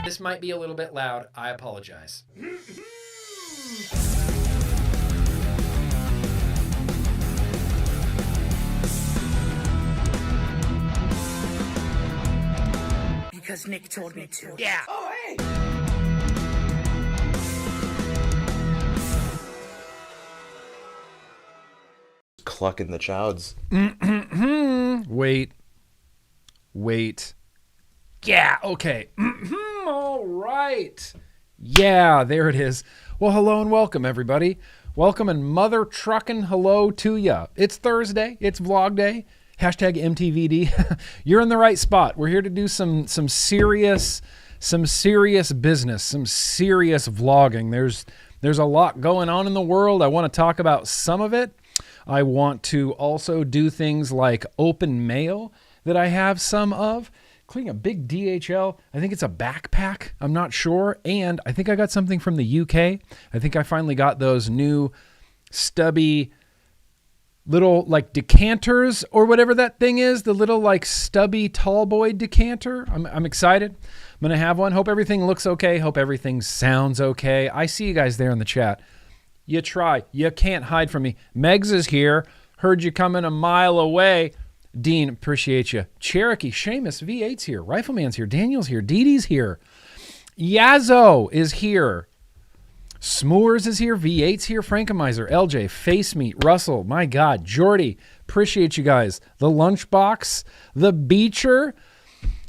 This might be a little bit loud. I apologize. Because Nick told me to. Yeah. Oh, hey! Clucking the chowds. Wait. Yeah, okay. All right. Yeah, there it is. Well, hello and welcome, everybody. Welcome and mother trucking hello to ya. It's Thursday. It's vlog day. Hashtag MTVD. You're in the right spot. We're here to do some serious business, some serious vlogging. There's a lot going on in the world. I want to talk about some of it. I want to also do things like open mail that I have some of, including a big DHL. I think it's a backpack. I'm not sure. And I think I got something from the UK. I think I finally got those new stubby little like decanters or whatever that thing is. The little like stubby tall boy decanter. I'm excited. I'm going to have one. Hope everything looks okay. Hope everything sounds okay. I see you guys there in the chat. You try. You can't hide from me. Megs is here. Heard you coming a mile away. Dean, appreciate you. Cherokee, Seamus, V8's here. Rifleman's here. Daniel's here. Dee Dee's here. Yazzo is here. S'mores is here. V8's here. Frankenmizer, LJ, Face Meat, Russell. My God. Jordy, appreciate you guys. The Lunchbox, the Beecher.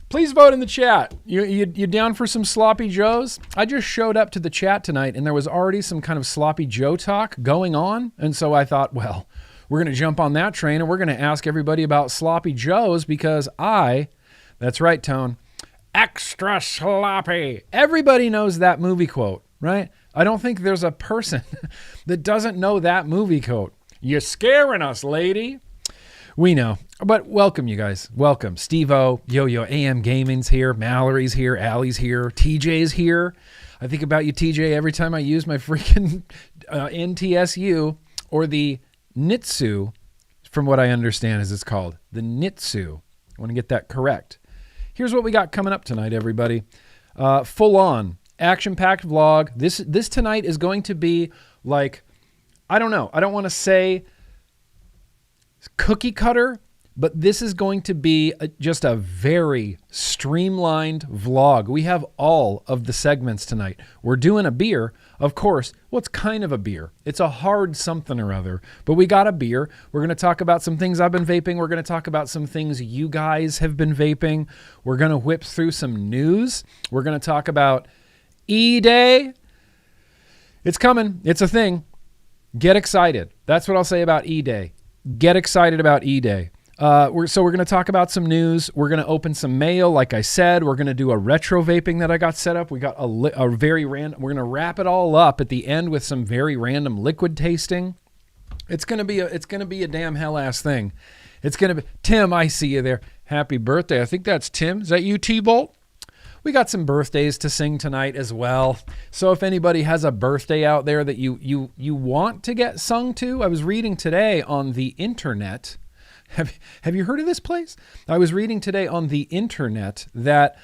Please vote in the chat. You down for some sloppy joes? I just showed up to the chat tonight and there was already some kind of sloppy joe talk going on. And so I thought, well, we're going to jump on that train and we're going to ask everybody about sloppy joes because that's right, Tone, extra sloppy. Everybody knows that movie quote, right? I don't think there's a person that doesn't know that movie quote. You're scaring us, lady. We know, but welcome you guys. Welcome. Steve-O, Yo-Yo, AM Gaming's here. Mallory's here. Allie's here. TJ's here. I think about you, TJ, every time I use my freaking NTSU or the Nitsu, from what I understand as it's called. The Nitsu. I want to get that correct. Here's what we got coming up tonight, everybody. Full on, action-packed vlog. This tonight is going to be like, I don't know. I don't want to say cookie cutter, but this is going to be just a very streamlined vlog. We have all of the segments tonight. We're doing a beer, of course. Well, it's kind of a beer. It's a hard something or other, but we got a beer. We're going to talk about some things I've been vaping. We're going to talk about some things you guys have been vaping. We're going to whip through some news. We're going to talk about E-Day. It's coming. It's a thing. Get excited. That's what I'll say about E-Day. Get excited about E-Day. We're going to talk about some news. We're going to open some mail. Like I said, we're going to do a retro vaping that I got set up. We got a very random, we're going to wrap it all up at the end with some very random liquid tasting. It's going to be a damn hell ass thing. It's going to be, Tim, I see you there. Happy birthday. I think that's Tim. Is that you, T-Bolt? We got some birthdays to sing tonight as well. So if anybody has a birthday out there that you want to get sung to, I was reading today on the internet. Have you heard of this place? I was reading today on the internet that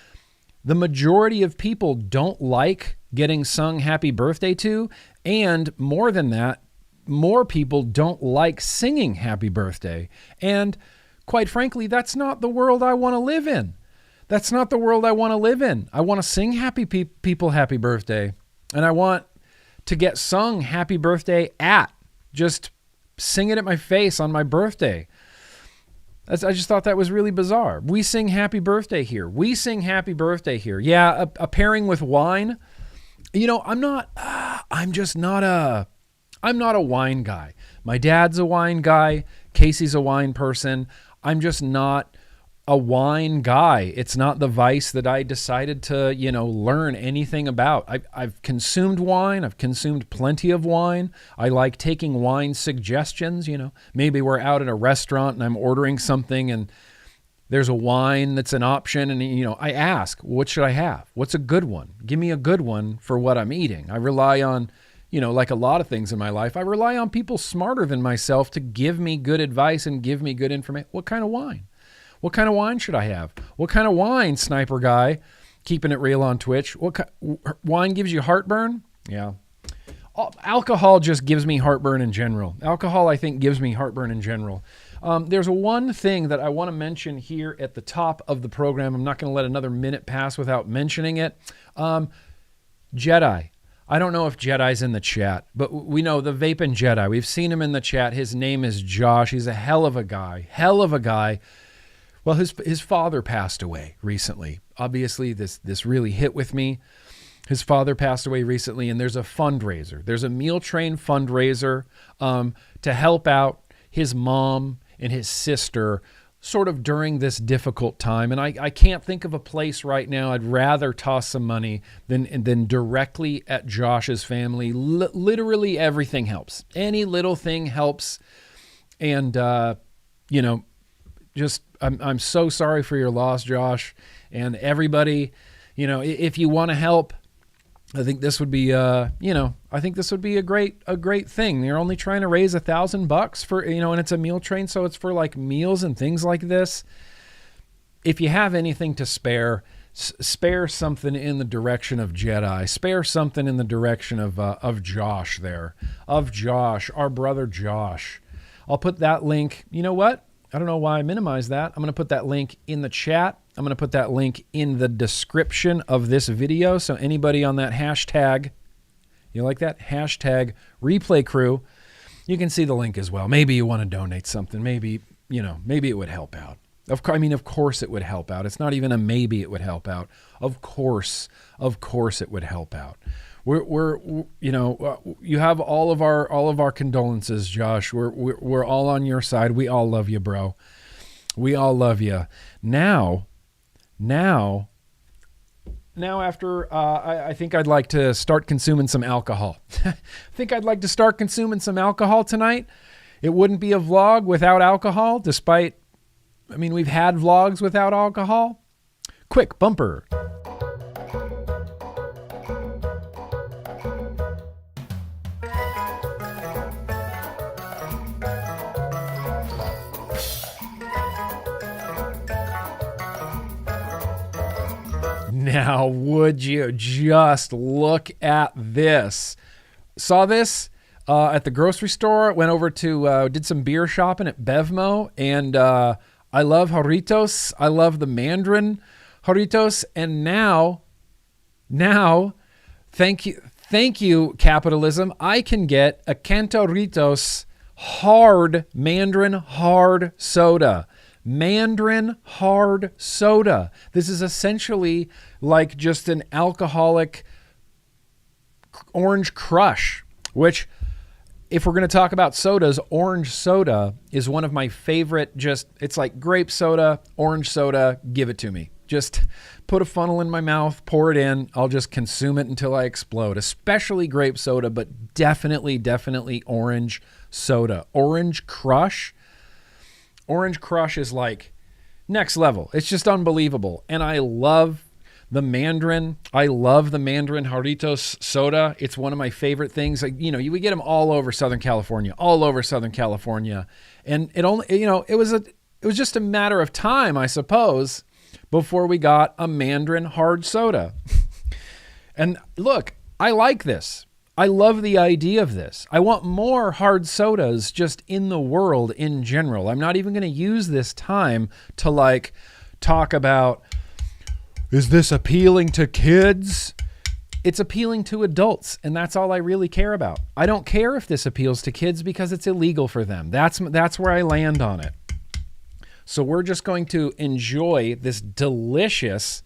the majority of people don't like getting sung happy birthday to, and more than that, more people don't like singing happy birthday. And quite frankly, that's not the world I want to live in. That's not the world I want to live in. I want to sing happy people happy birthday. And I want to get sung happy birthday just sing it at my face on my birthday. I just thought that was really bizarre. We sing happy birthday here. We sing happy birthday here. Yeah, a pairing with wine. You know, I'm not a wine guy. My dad's a wine guy. Casey's a wine person. I'm just not a wine guy. It's not the vice that I decided to, learn anything about. I've consumed wine. I've consumed plenty of wine. I like taking wine suggestions. Maybe we're out at a restaurant and I'm ordering something and there's a wine that's an option. And, I ask, what should I have? What's a good one? Give me a good one for what I'm eating. I rely on, like a lot of things in my life, I rely on people smarter than myself to give me good advice and give me good information. What kind of wine? What kind of wine should I have? What kind of wine, Sniper Guy, Keeping it real on Twitch. Wine gives you heartburn? Yeah. Alcohol just gives me heartburn in general. Alcohol, I think, gives me heartburn in general. There's one thing that I want to mention here at the top of the program. I'm not going to let another minute pass without mentioning it. Jedi. I don't know if Jedi's in the chat, but we know the Vaping Jedi. We've seen him in the chat. His name is Josh. He's a hell of a guy. Hell of a guy. Well, his father passed away recently. Obviously, this really hit with me. His father passed away recently, and there's a fundraiser. There's a meal train fundraiser to help out his mom and his sister sort of during this difficult time. And I can't think of a place right now I'd rather toss some money than directly at Josh's family. Literally everything helps. Any little thing helps. And, just I'm so sorry for your loss, Josh. And everybody, if you want to help, I think this would be, I think this would be a great thing. You're only trying to raise $1,000 for, and it's a meal train, so it's for like meals and things like this. If you have anything to spare, spare something in the direction of Jedi. Spare something in the direction of Josh there, of Josh, our brother Josh. I'll put that link. You know what? I don't know why I minimized that. I'm going to put that link in the chat. I'm going to put that link in the description of this video. So anybody on that hashtag, you like that? Hashtag replay crew, you can see the link as well. Maybe you want to donate something. Maybe it would help out. Of course it would help out. It's not even a maybe it would help out. Of course it would help out. You have all of our condolences, Josh. We're all on your side. We all love you, bro. We all love you. Now after, I think I'd like to start consuming some alcohol. I think I'd like to start consuming some alcohol tonight. It wouldn't be a vlog without alcohol, we've had vlogs without alcohol. Quick bumper. Now, would you just look at this? Saw this at the grocery store. Went over to, did some beer shopping at Bevmo. And I love Jarritos. I love the Mandarin Jarritos. And now, thank you, capitalism. I can get a Cantoritos hard Mandarin hard soda. Mandarin hard soda. This is essentially like just an alcoholic orange crush, which if we're going to talk about sodas, orange soda is one of my favorite. It's like grape soda, orange soda, give it to me. Just put a funnel in my mouth, pour it in. I'll just consume it until I explode, especially grape soda, but definitely orange soda. Orange Crush is like next level. It's just unbelievable. And I love the Mandarin. I love the Mandarin Jarritos soda. It's one of my favorite things. We get them all over Southern California. And it was just a matter of time, I suppose, before we got a Mandarin hard soda. And look, I like this. I love the idea of this. I want more hard sodas just in the world in general. I'm not even going to use this time to talk about, is this appealing to kids? It's appealing to adults, and that's all I really care about. I don't care if this appeals to kids because it's illegal for them. That's where I land on it. So we're just going to enjoy this delicious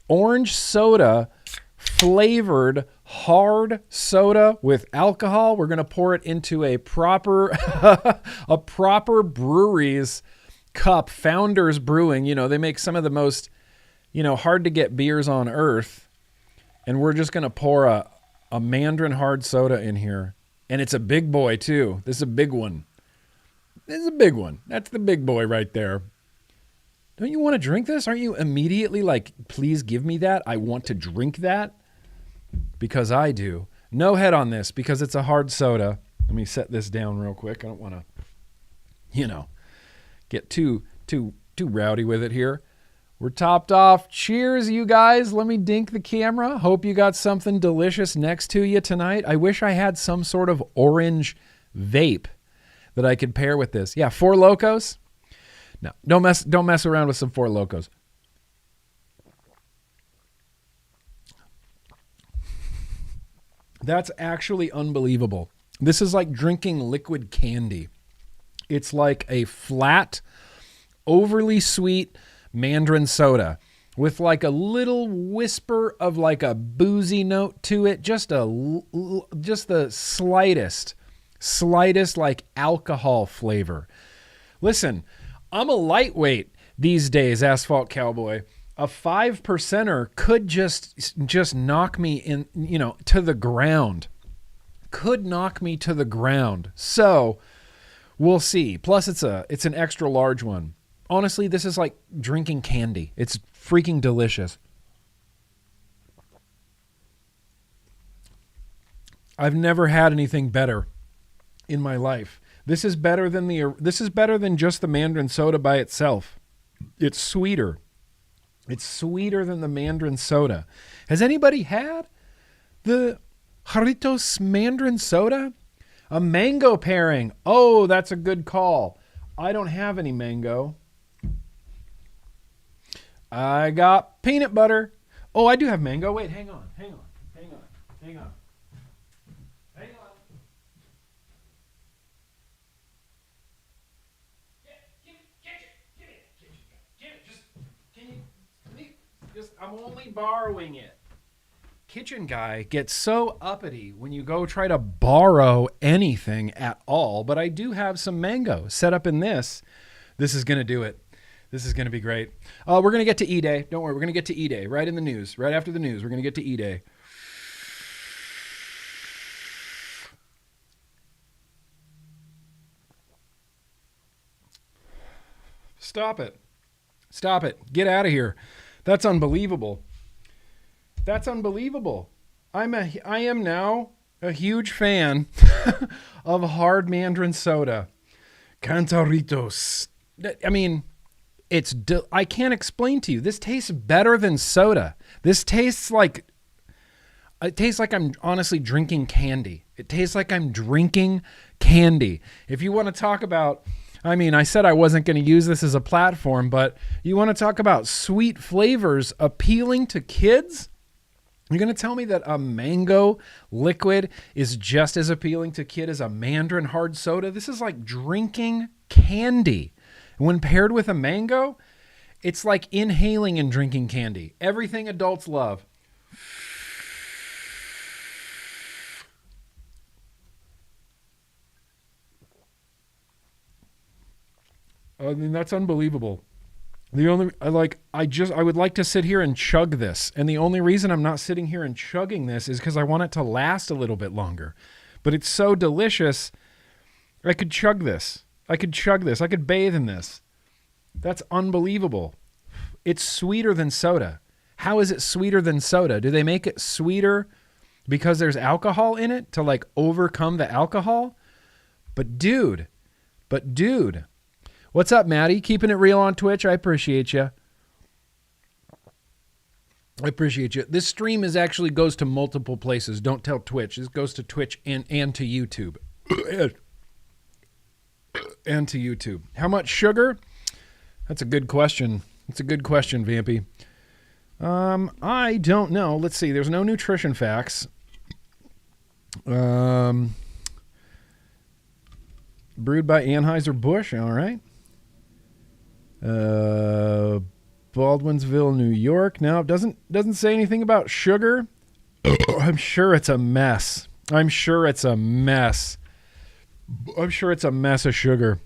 orange soda flavored hard soda with alcohol. We're going to pour it into a proper brewery's cup. Founders Brewing, they make some of the most, hard to get beers on earth. And we're just going to pour a Mandarin hard soda in here. And it's a big boy too. This is a big one. That's the big boy right there. Don't you want to drink this? Aren't you immediately like, please give me that? I want to drink that. Because I do. No head on this because it's a hard soda. Let me set this down real quick. I don't want to, get too rowdy with it here. We're topped off. Cheers, you guys. Let me dink the camera. Hope you got something delicious next to you tonight. I wish I had some sort of orange vape that I could pair with this. Yeah, Four Locos. No, don't mess around with some Four Locos. That's actually unbelievable. This is like drinking liquid candy. It's like a flat, overly sweet Mandarin soda with like a little whisper of like a boozy note to it. Just the slightest like alcohol flavor. Listen, I'm a lightweight these days, Asphalt Cowboy. A 5%er could just knock me in, to the ground. Could knock me to the ground. So we'll see. Plus it's an extra large one. Honestly, this is like drinking candy. It's freaking delicious. I've never had anything better in my life. This is better than just the Mandarin soda by itself. It's sweeter. It's sweeter than the Mandarin soda. Has anybody had the Jarritos Mandarin soda? A mango pairing. Oh, that's a good call. I don't have any mango. I got peanut butter. Oh, I do have mango. Wait, hang on. I'm only borrowing it. Kitchen guy gets so uppity when you go try to borrow anything at all, but I do have some mango set up in this. This is going to do it. This is going to be great. We're going to get to E-Day. Don't worry. We're going to get to E-Day right in the news. Right after the news, we're going to get to E-Day. Stop it. Get out of here. That's unbelievable. I am now a huge fan of hard Mandarin soda. Cantaritos. I mean, I can't explain to you. This tastes better than soda. It tastes like I'm honestly drinking candy. It tastes like I'm drinking candy. If you want to talk about, I said I wasn't going to use this as a platform, but you want to talk about sweet flavors appealing to kids? You're going to tell me that a mango liquid is just as appealing to kid as a Mandarin hard soda? This is like drinking candy. When paired with a mango, it's like inhaling and drinking candy. Everything adults love. That's unbelievable. I would like to sit here and chug this. And the only reason I'm not sitting here and chugging this is because I want it to last a little bit longer. But it's so delicious. I could chug this. I could bathe in this. That's unbelievable. It's sweeter than soda. How is it sweeter than soda? Do they make it sweeter because there's alcohol in it to like overcome the alcohol? But dude, what's up, Maddie? Keeping it real on Twitch. I appreciate you. This stream actually goes to multiple places. Don't tell Twitch. This goes to Twitch and to YouTube. And to YouTube. How much sugar? That's a good question. Vampy. I don't know. Let's see. There's no nutrition facts. Brewed by Anheuser-Busch. All right. Baldwinsville, New York. No, it doesn't say anything about sugar. I'm sure it's a mess. I'm sure it's a mess of sugar.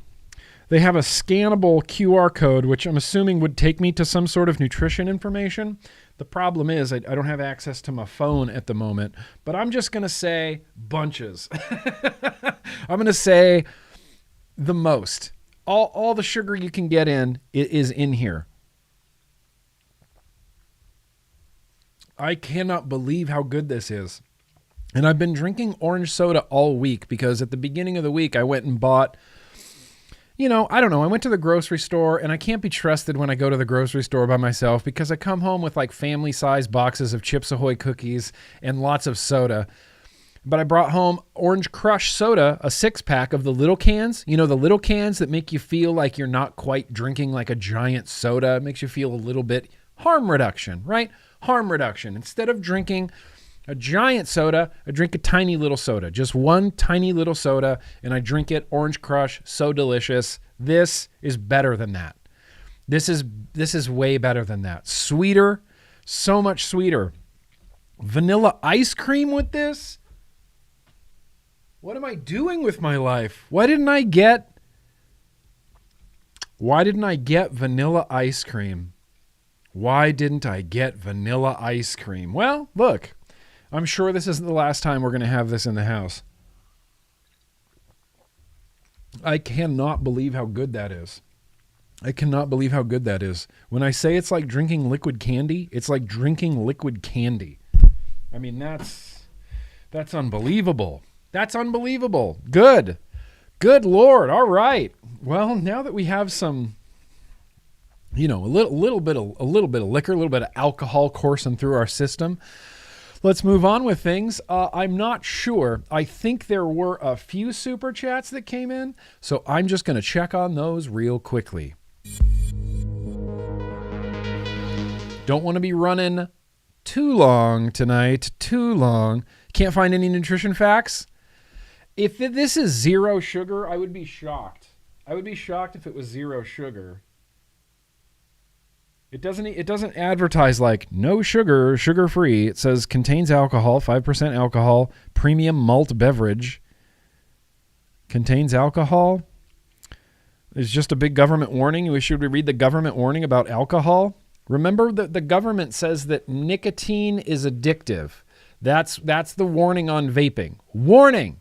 They have a scannable QR code, which I'm assuming would take me to some sort of nutrition information. The problem is I don't have access to my phone at the moment, but I'm just going to say bunches. I'm going to say the most. All the sugar you can get in is in here. I cannot believe how good this is. And I've been drinking orange soda all week because at the beginning of the week I went and bought I don't know. I went to the grocery store, and I can't be trusted when I go to the grocery store by myself because I come home with like family-sized boxes of Chips Ahoy cookies and lots of soda. But I brought home Orange Crush soda, a 6-pack of the little cans. The little cans that make you feel like you're not quite drinking like a giant soda. It makes you feel a little bit harm reduction, right? Harm reduction. Instead of drinking a giant soda, I drink a tiny little soda, just one tiny little soda, and I drink it. Orange Crush, so delicious. This is better than that. This is way better than that. Sweeter, so much sweeter. Vanilla ice cream with this? What am I doing with my life? Why didn't I get vanilla ice cream? Why didn't I get vanilla ice cream? Well, look. I'm sure this isn't the last time we're going to have this in the house. I cannot believe how good that is. I cannot believe how good that is. When I say it's like drinking liquid candy, it's like drinking liquid candy. I mean, that's unbelievable. That's unbelievable. Good. Good Lord. All right. Well, now that we have some, a little bit of liquor, a little bit of alcohol coursing through our system, let's move on with things. I'm not sure. I think there were a few super chats that came in, so I'm just going to check on those real quickly. Don't want to be running too long tonight. Too long. Can't find any nutrition facts. If this is 0 sugar, I would be shocked. I would be shocked if it was 0 sugar. It doesn't advertise like no sugar, sugar-free. It says contains alcohol, 5% alcohol, premium malt beverage. Contains alcohol. It's just a big government warning. Should we read the government warning about alcohol? Remember that the government says that nicotine is addictive. That's the warning on vaping. Warning!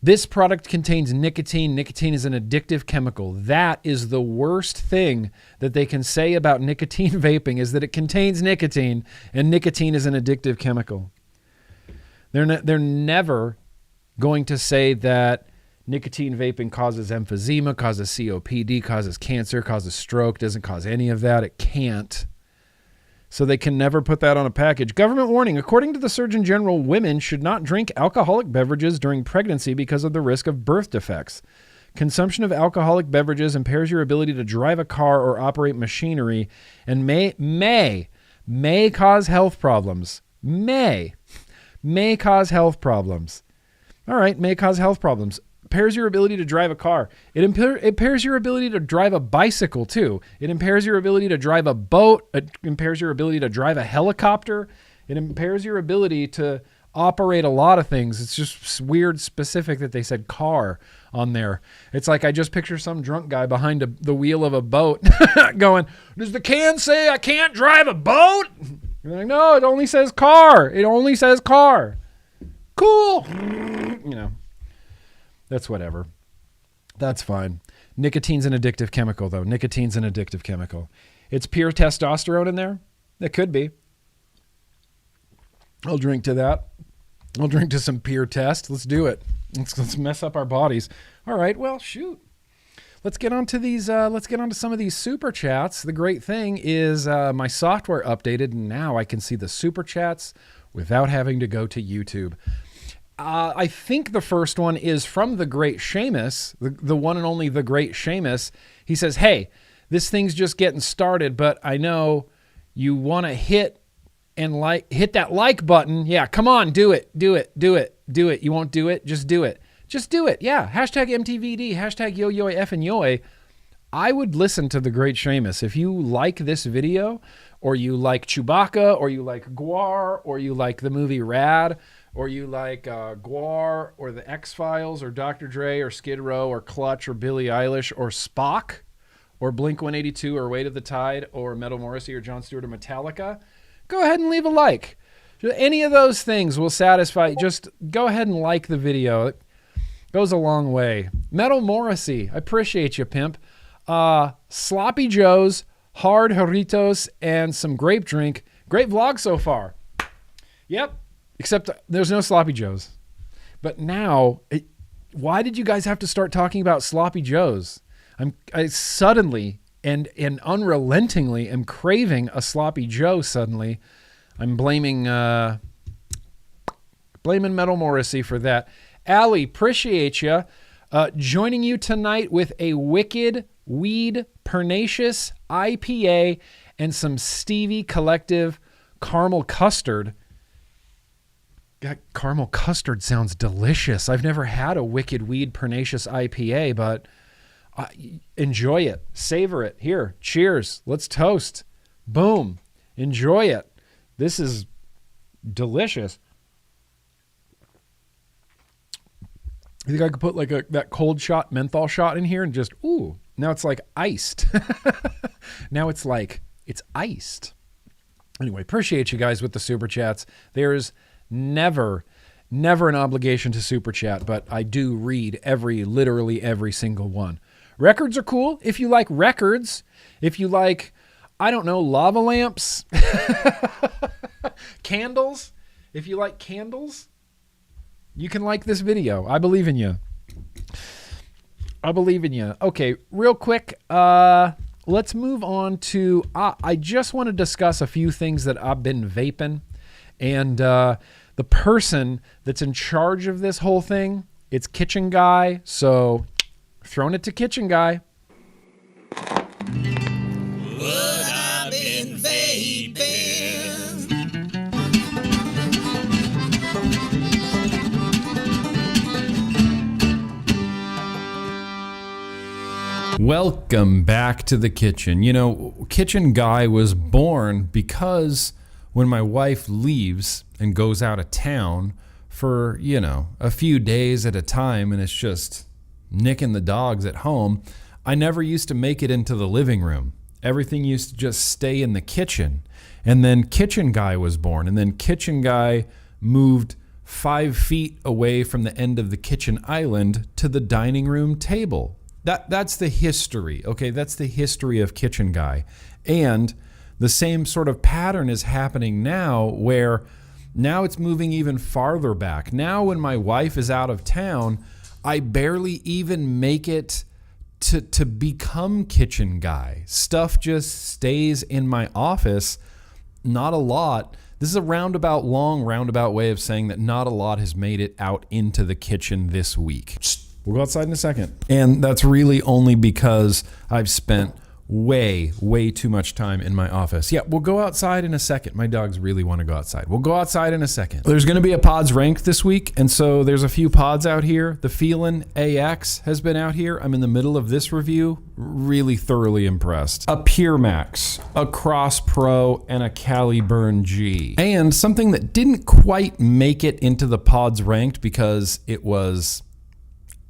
This product contains nicotine. Nicotine is an addictive chemical. That is the worst thing that they can say about nicotine vaping, is that it contains nicotine, and nicotine is an addictive chemical. They're never going to say that nicotine vaping causes emphysema, causes COPD, causes cancer, causes stroke, doesn't cause any of that. It can't. So they can never put that on a package. Government warning. According to the Surgeon General, women should not drink alcoholic beverages during pregnancy because of the risk of birth defects. Consumption of alcoholic beverages impairs your ability to drive a car or operate machinery and may cause health problems. May cause health problems. All right, may cause health problems. Impairs your ability to drive a car. It impairs your ability to drive a bicycle too. It impairs your ability to drive a boat. It impairs your ability to drive a helicopter. It impairs your ability to operate a lot of things. It's just weird specific that they said car on there. It's like I just picture some drunk guy behind the wheel of a boat going, does the can say I can't drive a boat? You're like, no, it only says car. It only says car. Cool. That's whatever. That's fine. Nicotine's an addictive chemical, though. Nicotine's an addictive chemical. It's pure testosterone in there? It could be. I'll drink to that. I'll drink to some pure test. Let's do it. Let's mess up our bodies. All right, well, shoot. Let's get on to these. Let's get on to some of these super chats. The great thing is my software updated, and now I can see the super chats without having to go to YouTube. I think the first one is from the Great Seamus, the one and only the Great Seamus. He says, hey, this thing's just getting started, but I know you want to hit that like button. Yeah, come on, do it. You won't do it? Just do it. Just do it. Yeah, hashtag MTVD, hashtag yo-yo effing yoy. I would listen to the Great Seamus. If you like this video, or you like Chewbacca, or you like Guar, or you like the movie Rad, or you like Guar, or the X-Files, or Dr. Dre, or Skid Row, or Clutch, or Billie Eilish, or Spock, or Blink-182, or Weight of the Tide, or Metal Morrissey, or Jon Stewart, or Metallica, go ahead and leave a like. Any of those things will satisfy. Just go ahead and like the video. It goes a long way. Metal Morrissey, I appreciate you, pimp. Sloppy Joes, hard Doritos, and some grape drink. Great vlog so far. Yep. Except there's no Sloppy Joes. But now, why did you guys have to start talking about Sloppy Joes? I suddenly and unrelentingly am craving a sloppy Joe suddenly. I'm blaming Metal Morrissey for that. Allie, appreciate you. Joining you tonight with a Wicked Weed Pernicious IPA and some Stevie Collective caramel custard. God, caramel custard sounds delicious. I've never had a Wicked Weed Pernicious IPA, but enjoy it. Savor it. Here, cheers. Let's toast. Boom. Enjoy it. This is delicious. You think I could put like that cold shot menthol shot in here and just, ooh, now it's like iced. Now it's like, it's iced. Anyway, appreciate you guys with the super chats. There's never an obligation to super chat, but I do read literally every single one. Records are cool. If you like records, if you like, I don't know, lava lamps, candles, if you like candles, you can like this video. I believe in you. I believe in you. Okay, real quick, let's move on to, I just want to discuss a few things that I've been vaping. And the person that's in charge of this whole thing, it's Kitchen Guy. So throwing it to Kitchen Guy. What I've been vaping. Welcome back to the kitchen. You know, Kitchen Guy was born because when my wife leaves and goes out of town for, you know, a few days at a time and it's just nicking the dogs at home, I never used to make it into the living room. Everything used to just stay in the kitchen. And then Kitchen Guy was born. And then Kitchen Guy moved 5 feet away from the end of the kitchen island to the dining room table. That's the history, okay? That's the history of Kitchen Guy. And the same sort of pattern is happening now, where now it's moving even farther back. Now when my wife is out of town, I barely even make it to become Kitchen Guy. Stuff just stays in my office. Not a lot. This is a long roundabout way of saying that not a lot has made it out into the kitchen this week. We'll go outside in a second. And that's really only because I've spent way too much time in my office. Yeah, we'll go outside in a second. My dogs really want to go outside. We'll go outside in a second. There's going to be a pods ranked this week, and so there's a few pods out here. The Feelin' AX has been out here. I'm in the middle of this review. Really thoroughly impressed. A Pure Max, a Cross Pro, and a Caliburn G. And something that didn't quite make it into the pods ranked because it was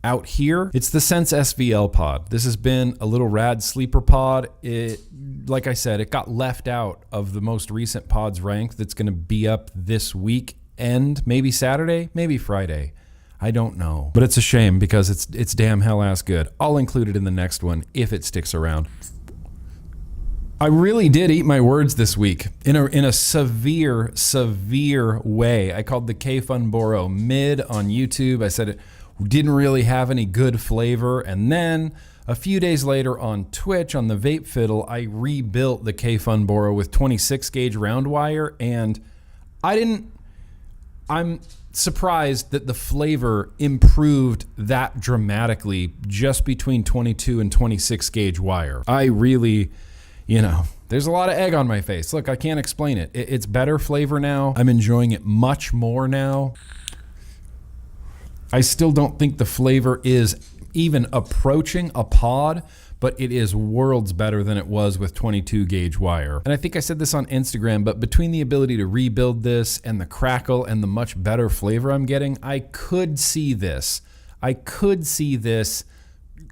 out here, it's the Sense SVL pod. This has been a little rad sleeper pod. It, like I said, it got left out of the most recent pods ranked that's going to be up this week and maybe Saturday, maybe Friday. I don't know. But it's a shame because it's damn hell ass good. I'll include it in the next one if it sticks around. I really did eat my words this week in a severe way. I called the K-Fun Boro mid on YouTube. I said it didn't really have any good flavor. And then a few days later on Twitch, on the Vape Fiddle, I rebuilt the K-Fun Boro with 26 gauge round wire. And I'm surprised that the flavor improved that dramatically just between 22 and 26 gauge wire. I really, there's a lot of egg on my face. Look, I can't explain it. It's better flavor now. I'm enjoying it much more now. I still don't think the flavor is even approaching a pod, but it is worlds better than it was with 22 gauge wire. And I think I said this on Instagram, but between the ability to rebuild this and the crackle and the much better flavor I'm getting, I could see this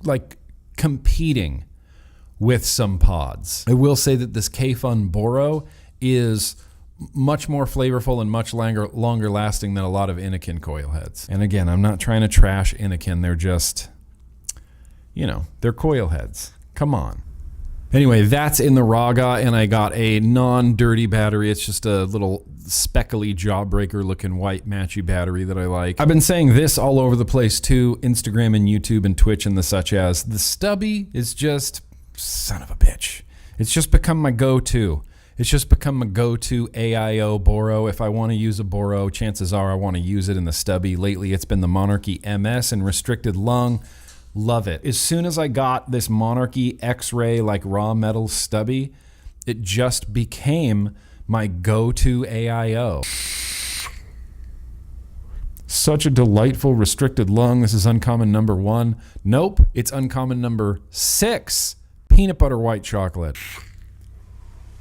like competing with some pods. I will say that this K-Fun Boro is much more flavorful and much longer lasting than a lot of Innokin coil heads. And again, I'm not trying to trash Innokin. They're just, they're coil heads. Come on. Anyway, that's in the Raga, and I got a non-dirty battery. It's just a little speckly jawbreaker looking white matchy battery that I like. I've been saying this all over the place too, Instagram and YouTube and Twitch and the such as. The Stubby is just, son of a bitch. It's just become my go-to. It's just become my go-to AIO Boro. If I want to use a Boro, chances are I want to use it in the Stubby. Lately, it's been the Monarchy MS and Restricted Lung. Love it. As soon as I got this Monarchy X-Ray like raw metal Stubby, it just became my go-to AIO. Such a delightful restricted lung. This is uncommon number 1. Nope, it's uncommon number 6. Peanut butter white chocolate.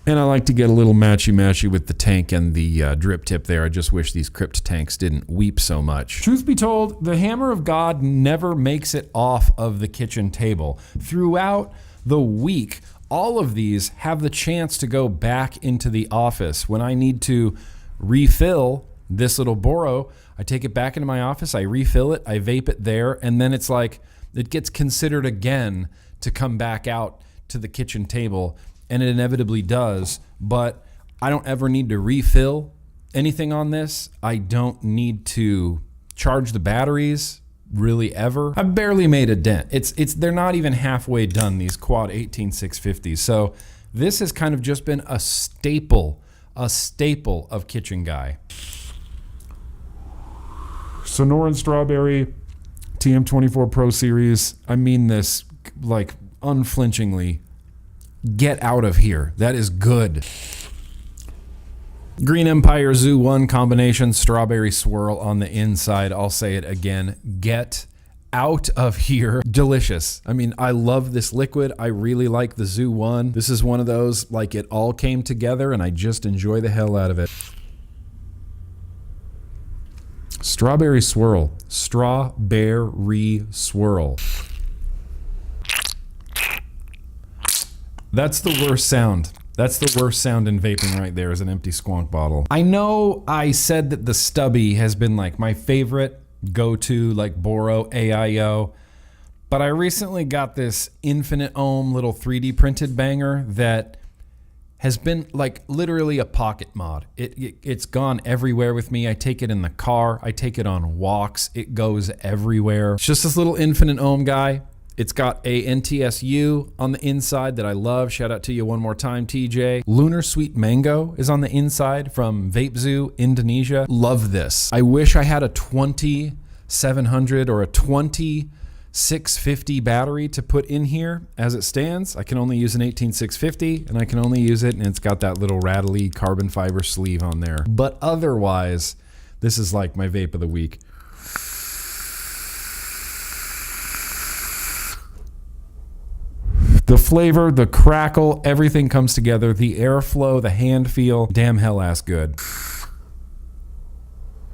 And I like to get a little matchy-matchy with the tank and the drip tip there. I just wish these crypt tanks didn't weep so much. Truth be told, the Hammer of God never makes it off of the kitchen table. Throughout the week, all of these have the chance to go back into the office. When I need to refill this little Boro, I take it back into my office, I refill it, I vape it there, and then it's like it gets considered again to come back out to the kitchen table. And it inevitably does, but I don't ever need to refill anything on this. I don't need to charge the batteries, really ever. I've barely made a dent. They're not even halfway done, these Quad 18650s. So this has kind of just been a staple of Kitchen Guy. Sonora and Strawberry, TM24 Pro Series. I mean this like unflinchingly. Get out of here. That is good. Green Empire Zoo 1 combination strawberry swirl on the inside. I'll say it again. Get out of here. Delicious. I mean, I love this liquid. I really like the Zoo 1. This is one of those, like it all came together and I just enjoy the hell out of it. Strawberry swirl. Strawberry swirl. That's the worst sound. That's the worst sound in vaping right there is an empty squonk bottle. I know I said that the Stubby has been like my favorite go-to like Boro AIO, but I recently got this infinite ohm little 3D printed banger that has been like literally a pocket mod. It's gone everywhere with me. I take it in the car. I take it on walks. It goes everywhere. It's just this little infinite ohm guy. It's got a NTSU on the inside that I love. Shout out to you one more time, TJ. Lunar Sweet Mango is on the inside from Vape Zoo, Indonesia. Love this. I wish I had a 2700 or a 20650 battery to put in here. As it stands, I can only use an 18650 and I can only use it and it's got that little rattly carbon fiber sleeve on there. But otherwise, this is like my vape of the week. The flavor, the crackle, everything comes together. The airflow, the hand feel, damn hell ass good.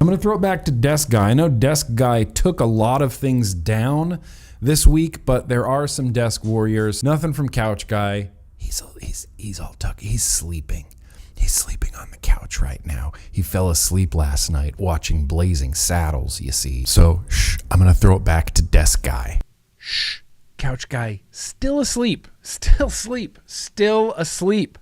I'm gonna throw it back to Desk Guy. I know Desk Guy took a lot of things down this week, but there are some desk warriors. Nothing from Couch Guy. He's all tucked. He's sleeping. He's sleeping on the couch right now. He fell asleep last night watching Blazing Saddles, you see. So, shh, I'm gonna throw it back to Desk Guy. Shh. Couch Guy still asleep, still asleep.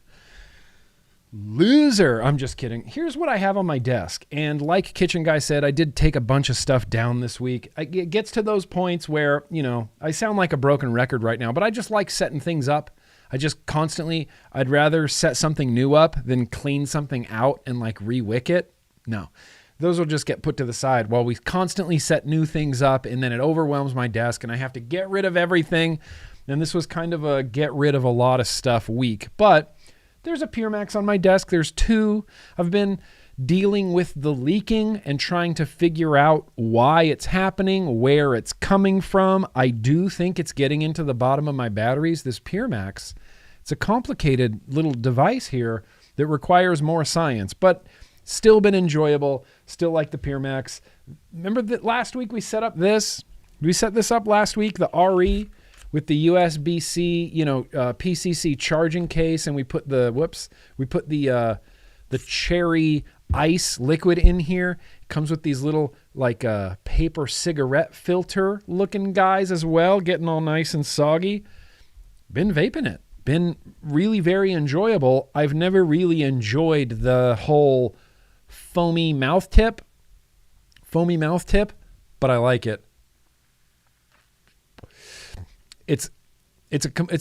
Loser. I'm just kidding. Here's what I have on my desk. And like Kitchen Guy said, I did take a bunch of stuff down this week. It gets to those points where, you know, I sound like a broken record right now, but I just like setting things up. I'd rather set something new up than clean something out and like re-wick it. No. Those will just get put to the side while we constantly set new things up, and then it overwhelms my desk and I have to get rid of everything. And this was kind of a get rid of a lot of stuff week, but there's a PureMax on my desk. There's 2. I've been dealing with the leaking and trying to figure out why it's happening, where it's coming from. I do think it's getting into the bottom of my batteries. This PureMax, it's a complicated little device here that requires more science, but still been enjoyable. Still like the PureMax. Remember that last week we set up this? We set this up last week, the RE with the USB-C, PCC charging case, and we put the cherry ice liquid in here. It comes with these little like paper cigarette filter looking guys as well, getting all nice and soggy. Been vaping it. been really very enjoyable. I've never really enjoyed the whole foamy mouth tip, but I like it. It's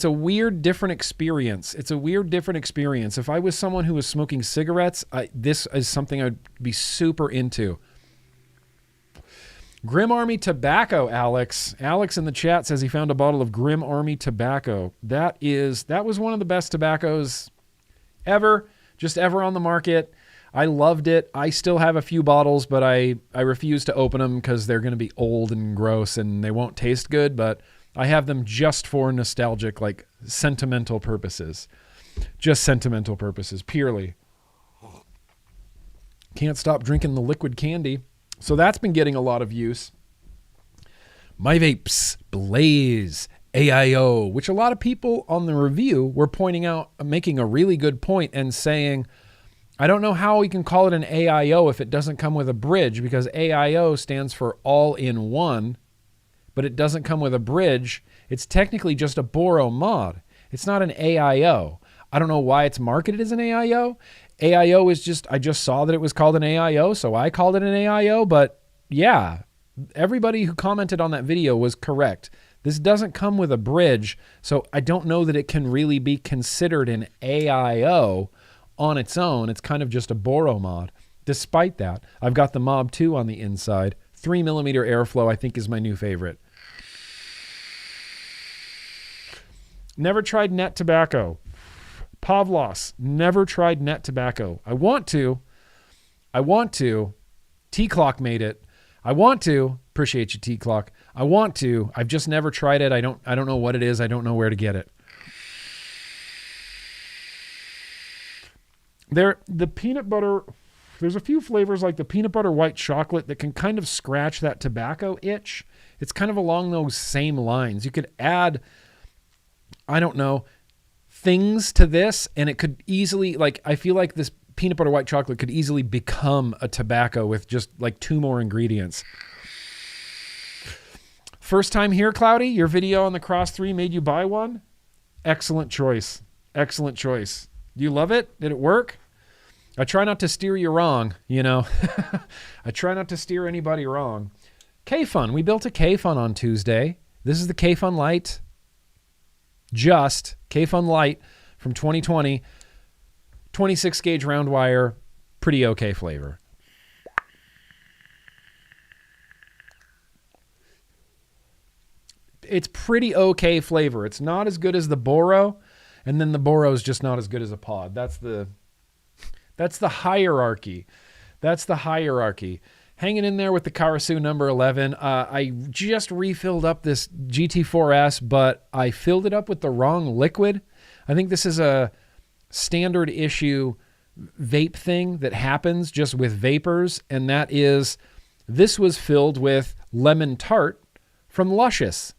a weird, different experience. It's a weird, different experience. If I was someone who was smoking cigarettes, this is something I'd be super into. Grimm Army Tobacco, Alex. Alex in the chat says he found a bottle of Grimm Army Tobacco. That was one of the best tobaccos ever, just ever on the market. I loved it. I still have a few bottles, but I refuse to open them because they're going to be old and gross and they won't taste good, but I have them just for nostalgic, like sentimental purposes. Just sentimental purposes, purely. Can't stop drinking the liquid candy. So that's been getting a lot of use. My Vapes, Blaze, AIO, which a lot of people on the review were pointing out, making a really good point and saying, I don't know how we can call it an AIO if it doesn't come with a bridge, because AIO stands for all in one, but it doesn't come with a bridge. It's technically just a Boro mod. It's not an AIO. I don't know why it's marketed as an AIO. AIO is just, I just saw that it was called an AIO, so I called it an AIO, but yeah, everybody who commented on that video was correct. This doesn't come with a bridge, so I don't know that it can really be considered an AIO on its own. It's kind of just a Boro mod. Despite that, I've got the Mob 2 on the inside. 3mm airflow, I think, is my new favorite. Never tried net tobacco. Pavlos, never tried net tobacco. I want to. T-Clock made it. I want to. Appreciate you, T-Clock. I want to. I've just never tried it. I don't know what it is. I don't know where to get it. The peanut butter, there's a few flavors like the peanut butter white chocolate that can kind of scratch that tobacco itch. It's kind of along those same lines. You could add, I don't know, things to this, and it could easily, like, I feel like this peanut butter white chocolate could easily become a tobacco with just like 2 more ingredients. First time here, Cloudy, your video on the Cross 3 made you buy one? Excellent choice. Excellent choice. Do you love it? Did it work? I try not to steer you wrong, you know. I try not to steer anybody wrong. K-Fun. We built a K-Fun on Tuesday. This is the K-Fun Lite. Just K-Fun Lite from 2020. 26 gauge round wire. Pretty okay flavor. It's pretty okay flavor. It's not as good as the Boro, and then the Boro is just not as good as a pod. That's the hierarchy. That's the hierarchy. Hanging in there with the CASAA number 11. I just refilled up this GT4S, but I filled it up with the wrong liquid. I think this is a standard issue vape thing that happens just with vapors, and that is, this was filled with lemon tart from Luscious.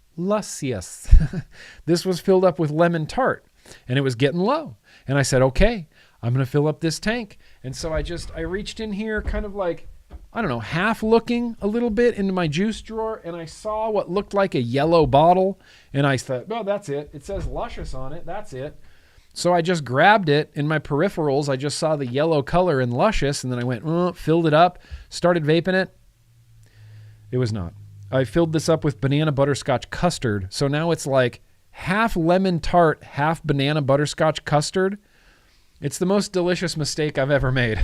This was filled up with lemon tart, and it was getting low. And I said, okay, I'm going to fill up this tank. And so I reached in here kind of like, I don't know, half looking a little bit into my juice drawer, and I saw what looked like a yellow bottle, and I thought, well, that's it. It says Luscious on it. That's it. So I just grabbed it in my peripherals. I just saw the yellow color in Luscious, and then I went, filled it up, started vaping it. It was not. I filled this up with banana butterscotch custard. So now it's like half lemon tart, half banana butterscotch custard. It's the most delicious mistake I've ever made.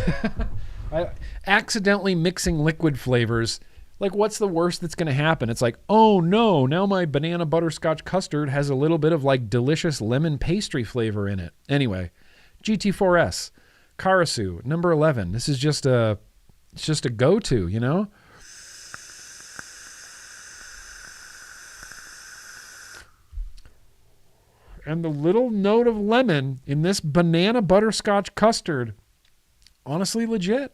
I accidentally mixing liquid flavors. Like, what's the worst that's going to happen? It's like, oh no, now my banana butterscotch custard has a little bit of like delicious lemon pastry flavor in it. Anyway, GT4S, CASAA, number 11. This is just it's just a go-to, you know? And the little note of lemon in this banana butterscotch custard, honestly legit.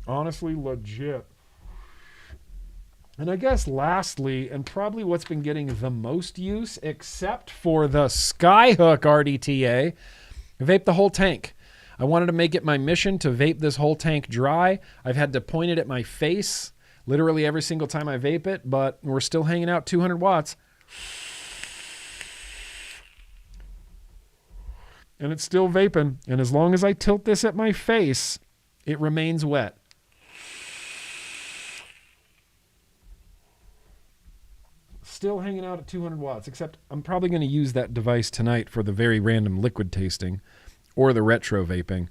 Honestly legit. And I guess lastly, and probably what's been getting the most use, except for the Skyhook RDTA, vape the whole tank. I wanted to make it my mission to vape this whole tank dry. I've had to point it at my face. literally every single time I vape it, but we're still hanging out 200 watts. And it's still vaping. And as long as I tilt this at my face, it remains wet. Still hanging out at 200 watts, except I'm probably going to use that device tonight for the very random liquid tasting or the retro vaping.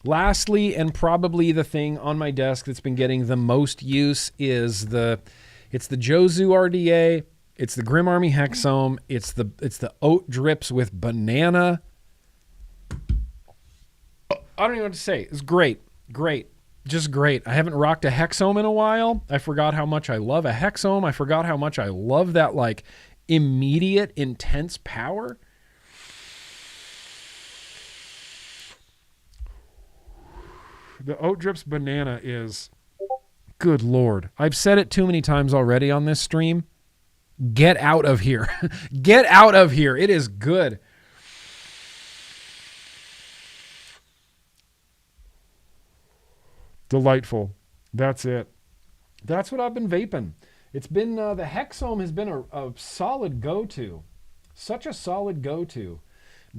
Lastly, and probably the thing on my desk that's been getting the most use is it's the Jozu RDA, it's the Grimm Army Hexome, it's the oat drips with banana. I don't even know what to say. It's great. Just great. I haven't rocked a Hexome in a while. I forgot how much I love a Hexome. I forgot how much I love that like immediate, intense power. The Oat Drips Banana is, good Lord. I've said it too many times already on this stream. Get out of here. Get out of here. It is good. Delightful. That's it. That's what I've been vaping. It's been, the Hexome has been a solid go-to. Such a solid go-to.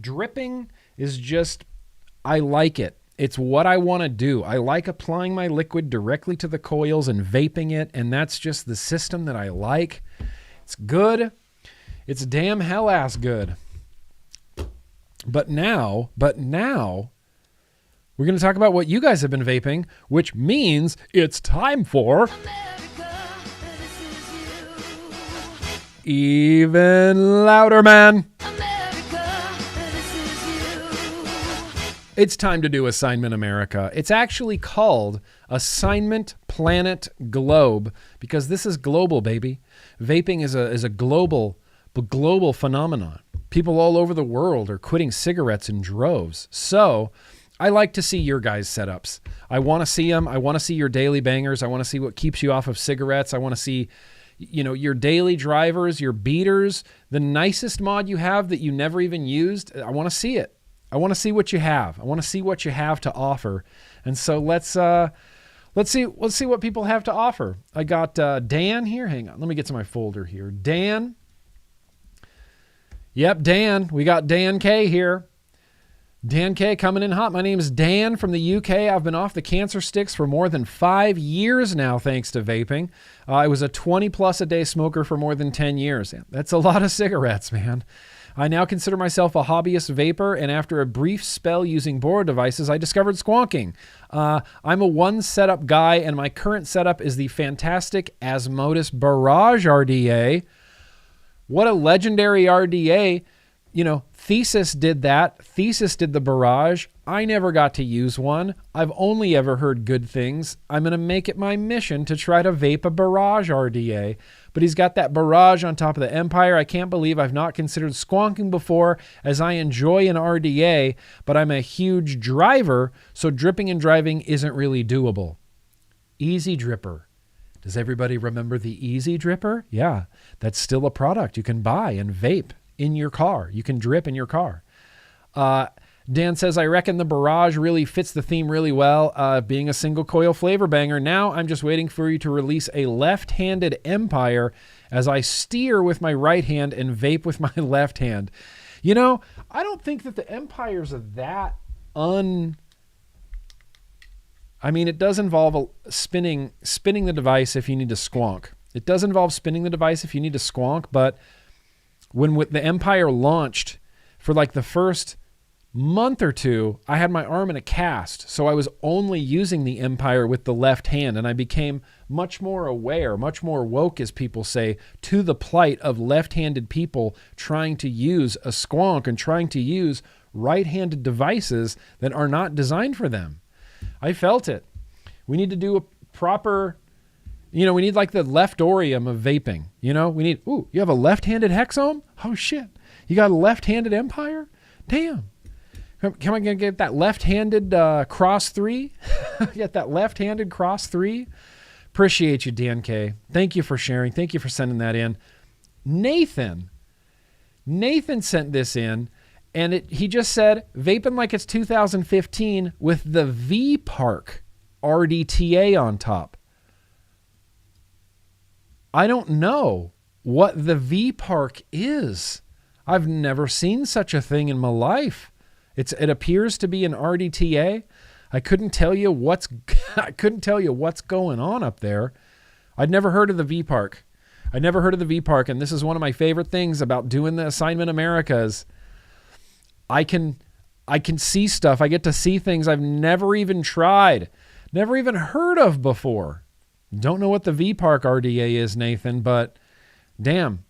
Dripping is just, I like it. It's what I want to do. I like applying my liquid directly to the coils and vaping it, and that's just the system that I like. It's good. It's damn hell-ass good. But now, we're going to talk about what you guys have been vaping, which means it's time for Even Louder, Man. It's time to do Assignment America. It's actually called Assignment Planet Globe because this is global, baby. Vaping is a global phenomenon. People all over the world are quitting cigarettes in droves. So I like to see your guys' setups. I want to see them. I want to see your daily bangers. I want to see what keeps you off of cigarettes. I want to see, your daily drivers, your beaters, the nicest mod you have that you never even used. I want to see it. I want to see what you have. I want to see what you have to offer. And so let's see what people have to offer. I got Dan here. Hang on. Let me get to my folder here. Dan. Yep, Dan. We got Dan K here. Dan K coming in hot. My name is Dan from the UK. I've been off the cancer sticks for more than 5 years now, thanks to vaping. I was a 20 plus a day smoker for more than 10 years. That's a lot of cigarettes, man. I now consider myself a hobbyist vapor, and after a brief spell using Bora devices, I discovered squonking. I'm a one setup guy, and my current setup is the fantastic Asmodus Barrage RDA. What a legendary RDA. Thesis did that. Thesis did the Barrage. I never got to use one. I've only ever heard good things. I'm going to make it my mission to try to vape a Barrage RDA. But he's got that Barrage on top of the Empire. I can't believe I've not considered squonking before, as I enjoy an RDA, but I'm a huge driver, so dripping and driving isn't really doable. Easy Dripper. Does everybody remember the Easy Dripper? Yeah, that's still a product you can buy and vape in your car. You can drip in your car. Dan says, I reckon the Barrage really fits the theme really well, being a single coil flavor banger. Now I'm just waiting for you to release a left-handed Empire as I steer with my right hand and vape with my left hand. I don't think that the Empires are that it does involve spinning the device if you need to squonk. It does involve spinning the device if you need to squonk, but when the Empire launched, for like the first month or two, I had my arm in a cast, so I was only using the Empire with the left hand, and I became much more aware, much more woke, as people say, to the plight of left-handed people trying to use a squonk and trying to use right-handed devices that are not designed for them. I felt it. We need to do a proper... we need like the leftorium of vaping. We need, you have a left-handed Hexome? Oh, shit. You got a left-handed Empire? Damn. Can I get that left-handed cross 3? Get that left-handed cross 3? Appreciate you, Dan K. Thank you for sharing. Thank you for sending that in. Nathan sent this in, and he just said, vaping like it's 2015 with the V-Park RDTA on top. I don't know what the V Park is. I've never seen such a thing in my life. It appears to be an RDTA. I couldn't tell you what's going on up there. I'd never heard of the V Park. And this is one of my favorite things about doing the Assignment Americas. I can see stuff. I get to see things I've never even tried, never even heard of before. Don't know what the V Park RDA is, Nathan, but damn,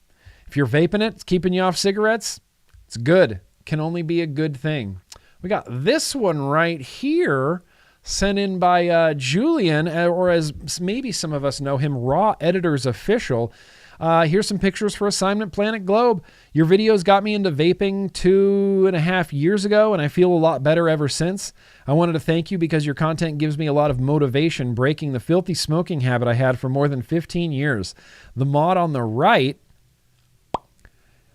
if you're vaping it, it's keeping you off cigarettes, it's good. Can only be a good thing. We got this one right here, sent in by Julian, or as maybe some of us know him, Raw Editors Official. Here's some pictures for Assignment Planet Globe. Your videos got me into vaping 2.5 years ago, and I feel a lot better ever since. I wanted to thank you because your content gives me a lot of motivation breaking the filthy smoking habit I had for more than 15 years. The mod on the right,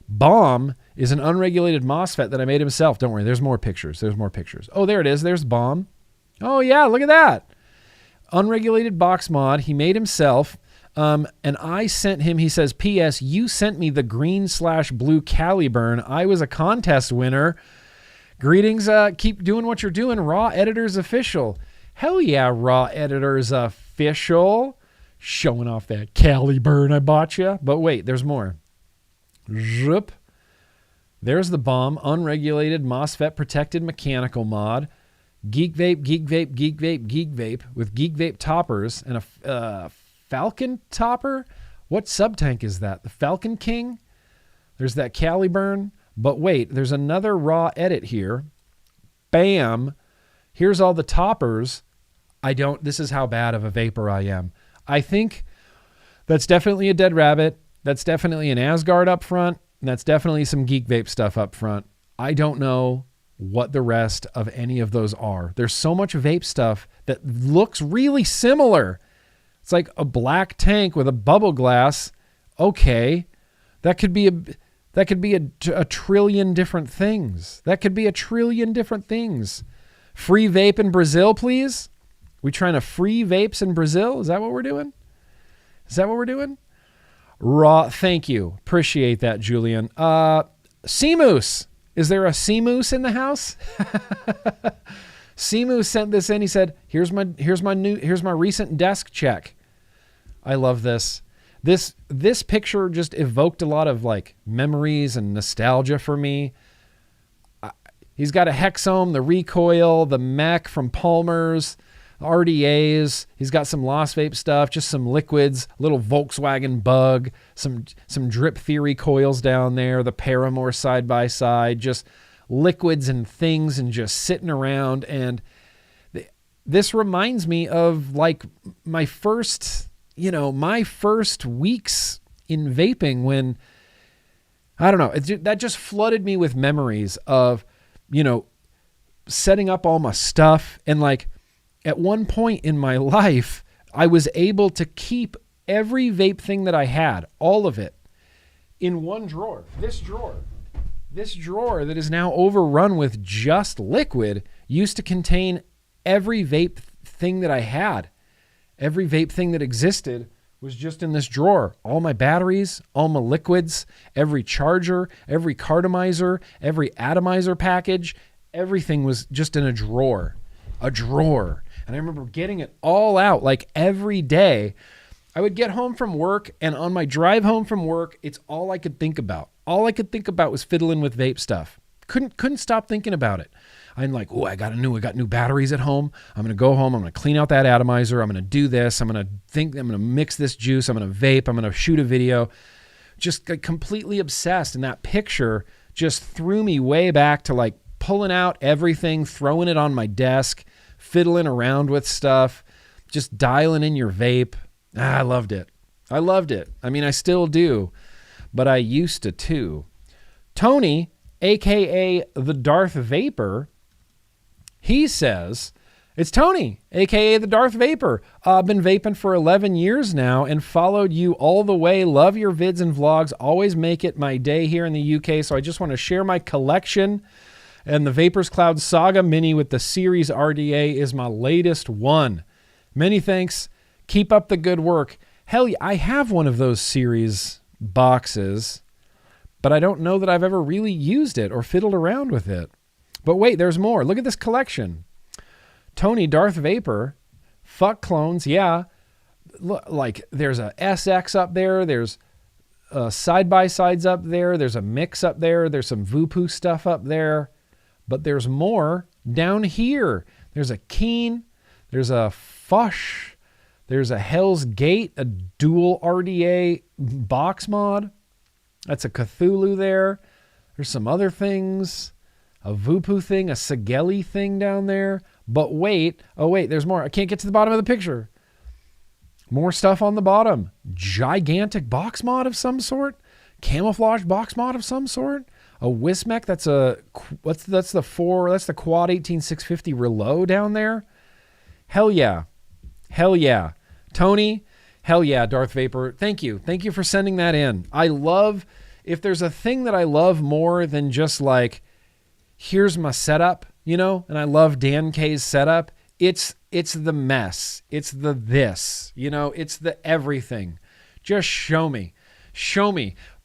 Bomb, is an unregulated MOSFET that I made himself. Don't worry, there's more pictures. Oh, there it is. There's Bomb. Oh, yeah, look at that. Unregulated box mod. He made himself. And I sent him, he says, P.S. You sent me the green/blue Caliburn. I was a contest winner. Greetings. Keep doing what you're doing. Raw Editors Official. Hell yeah, Raw Editors Official. Showing off that Caliburn I bought you. But wait, there's more. Zhup. There's the Bomb. Unregulated MOSFET protected mechanical mod. Geek Vape with Geek Vape toppers and a Falcon topper. What sub-tank is that? The Falcon King? There's that Caliburn. But wait, there's another raw edit here. Bam. Here's all the toppers. This is how bad of a vapor I am. I think that's definitely a Dead Rabbit. That's definitely an Asgard up front. And that's definitely some Geek Vape stuff up front. I don't know what the rest of any of those are. There's so much vape stuff that looks really similar. It's like a black tank with a bubble glass. Okay. That could be a trillion different things. Free vape in Brazil, please. We trying to free vapes in Brazil? Is that what we're doing? Raw. Thank you. Appreciate that, Julian. Seamoose. Is there a Seamoose in the house? Seamoose sent this in. He said, here's my recent desk check. I love this. This picture just evoked a lot of like memories and nostalgia for me. He's got a Hexome, the Recoil, the Mech from Palmer's, RDAs. He's got some Lost Vape stuff, just some liquids, little Volkswagen Bug, some Drip Theory coils down there, the Paramore side by side, just liquids and things and just sitting around. And this reminds me of like my first weeks in vaping when, I don't know, that just flooded me with memories of, setting up all my stuff. And like at one point in my life, I was able to keep every vape thing that I had, all of it, in one drawer. This drawer that is now overrun with just liquid used to contain every vape thing that I had. Every vape thing that existed was just in this drawer. All my batteries, all my liquids, every charger, every cartomizer, every atomizer package, everything was just in a drawer. And I remember getting it all out like every day. I would get home from work, and on my drive home from work, it's all I could think about. All I could think about was fiddling with vape stuff. Couldn't stop thinking about it. I'm like, I got new batteries at home. I'm going to go home. I'm going to clean out that atomizer. I'm going to do this. I'm going to mix this juice. I'm going to vape. I'm going to shoot a video. Just like completely obsessed. And that picture just threw me way back to like pulling out everything, throwing it on my desk, fiddling around with stuff, just dialing in your vape. I loved it. I mean, I still do, but I used to too. Tony, a.k.a. the Darth Vapor, he says, it's Tony, a.k.a. the Darth Vapor. I've been vaping for 11 years now and followed you all the way. Love your vids and vlogs. Always make it my day here in the UK. So I just want to share my collection. And the Vapors Cloud Saga Mini with the Series RDA is my latest one. Many thanks. Keep up the good work. Hell yeah, I have one of those series boxes, but I don't know that I've ever really used it or fiddled around with it. But wait, there's more. Look at this collection. Tony, Darth Vapor, fuck clones, yeah. Look, like there's a SX up there, there's side-by-sides up there, there's a mix up there, there's some Voopoo stuff up there, but there's more down here. There's a Keen, there's a Fush, there's a Hell's Gate, a dual RDA box mod. That's a Cthulhu there. There's some other things, a Voopoo thing, a Sageli thing down there. But wait, there's more. I can't get to the bottom of the picture. More stuff on the bottom. Gigantic box mod of some sort. Camouflage box mod of some sort. A Wismec, that's the Quad 18650 Reload down there. Hell yeah. Hell yeah. Tony, hell yeah, Darth Vapor. Thank you. Thank you for sending that in. I love, if there's a thing that I love more than just like, here's my setup, and I love Dan K's setup. It's the mess. It's the this, it's the everything. Just show me.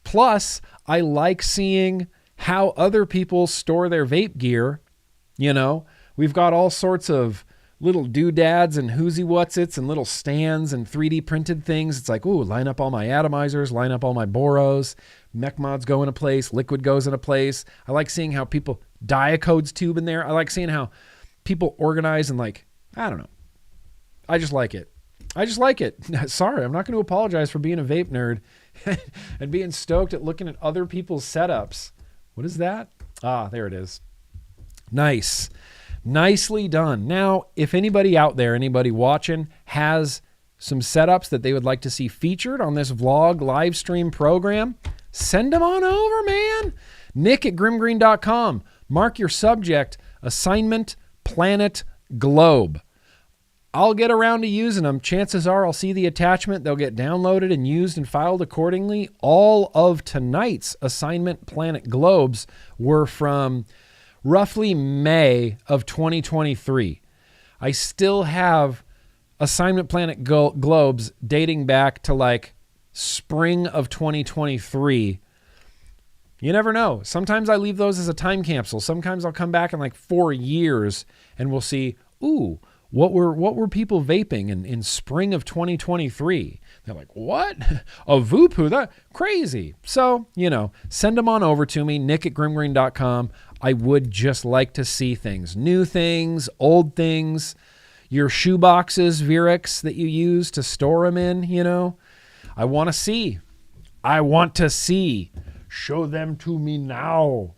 Plus, I like seeing how other people store their vape gear. We've got all sorts of little doodads and whoozy whatsits and little stands and 3D printed things. It's like, ooh, line up all my atomizers, line up all my boros, mech mods go in a place, liquid goes in a place. I like seeing how people, Diacode's tube in there. I like seeing how people organize and like, I don't know. I just like it. Sorry, I'm not going to apologize for being a vape nerd and being stoked at looking at other people's setups. What is that? Ah, there it is. Nice. Nicely done. Now, if anybody out there, anybody watching, has some setups that they would like to see featured on this vlog live stream program, send them on over, man. Nick@GrimmGreen.com. Mark your subject, assignment, planet, globe. I'll get around to using them. Chances are I'll see the attachment. They'll get downloaded and used and filed accordingly. All of tonight's assignment, planet, globes were from roughly May of 2023. I still have assignment planet globes dating back to like spring of 2023. You never know. Sometimes I leave those as a time capsule. Sometimes I'll come back in like 4 years and we'll see, ooh, what were people vaping in spring of 2023? They're like, what? A Voopoo? That crazy. So, send them on over to me, Nick@GrimmGreen.com. I would just like to see things, new things, old things, your shoe boxes, Virex that you use to store them in, I want to see. Show them to me now.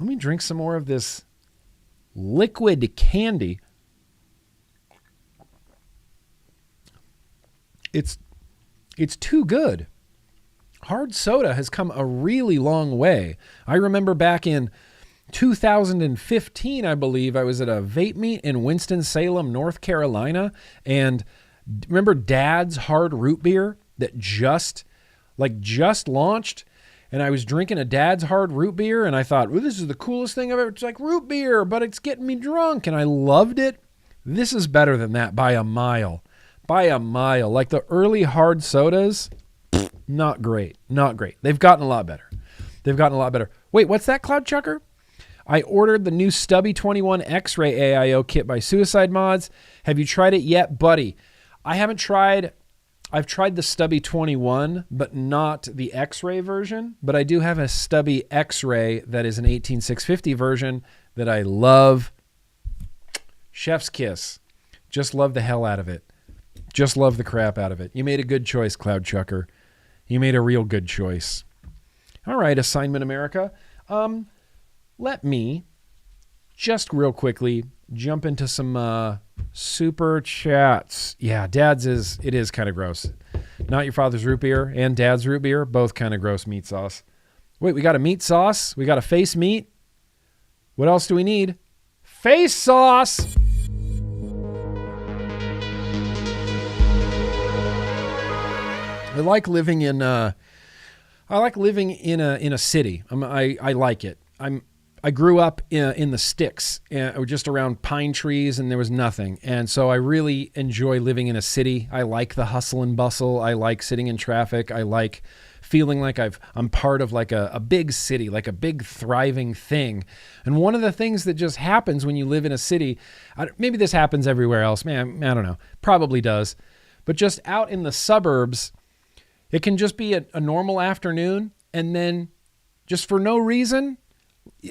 Let me drink some more of this liquid candy. It's too good. Hard soda has come a really long way. I remember back in 2015, I believe, I was at a vape meet in Winston-Salem, North Carolina, and remember Dad's hard root beer that just launched, and I was drinking a Dad's hard root beer, and I thought, well, this is the coolest thing I've ever. It's like root beer, but it's getting me drunk, and I loved it. This is better than that by a mile. Like the early hard sodas, not great. They've gotten a lot better. Wait, what's that, Cloud Chucker? I ordered the new Stubby 21 X-Ray AIO kit by Suicide Mods. Have you tried it yet, buddy? I haven't tried. I've tried the Stubby 21, but not the X-Ray version. But I do have a Stubby X-Ray that is an 18650 version that I love. Chef's kiss. Just love the hell out of it. Just love the crap out of it. You made a good choice, Cloud Chucker. You made a real good choice. All right, Assignment America. Let me just real quickly jump into some super chats. Yeah, Dad's is kind of gross. Not Your Father's Root Beer and Dad's Root Beer, both kind of gross meat sauce. Wait, we got a meat sauce. We got a face meat. What else do we need? Face sauce. I like living in a city. I like it. I grew up in the sticks, just around pine trees, and there was nothing. And so I really enjoy living in a city. I like the hustle and bustle. I like sitting in traffic. I like feeling like I'm part of like a big city, like a big thriving thing. And one of the things that just happens when you live in a city, maybe this happens everywhere else, man, I don't know, probably does, but just out in the suburbs, it can just be a normal afternoon, and then just for no reason,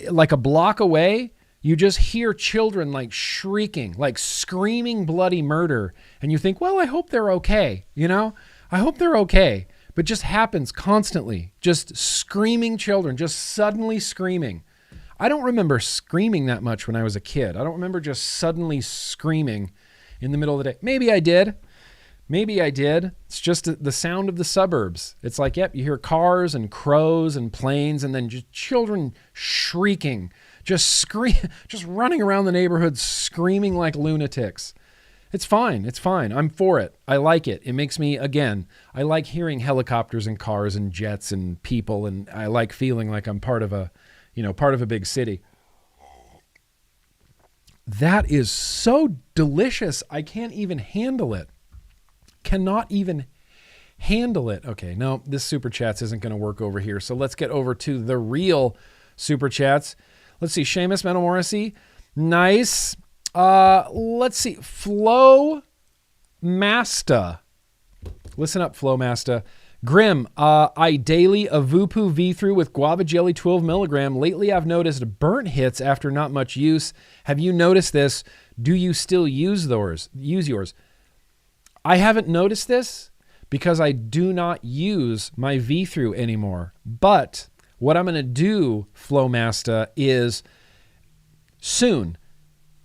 like a block away, you just hear children like shrieking, like screaming bloody murder. And you think, well, I hope they're okay. You know, I hope they're okay. But just happens constantly, just screaming children, just suddenly screaming. I don't remember screaming that much when I was a kid. I don't remember just suddenly screaming in the middle of the day. Maybe I did. It's just the sound of the suburbs. It's like, yep, you hear cars and crows and planes, and then just children shrieking, just running around the neighborhood screaming like lunatics. It's fine. I'm for it. I like it. It makes me, again, I like hearing helicopters and cars and jets and people, and I like feeling like I'm part of a big city. That is so delicious. I can't even handle it. Cannot even handle it. Okay, no, this Super Chats isn't going to work over here. So let's get over to the real Super Chats. Let's see. Seamus Metal Morrissey. Nice. Let's see. Flow Masta. Listen up, Flow Masta. Grimm, I daily a Vupu V-through with guava jelly 12 milligram. Lately, I've noticed burnt hits after not much use. Have you noticed this? Do you still use yours? I haven't noticed this because I do not use my V-through anymore. But what I'm going to do, Flowmaster, is soon,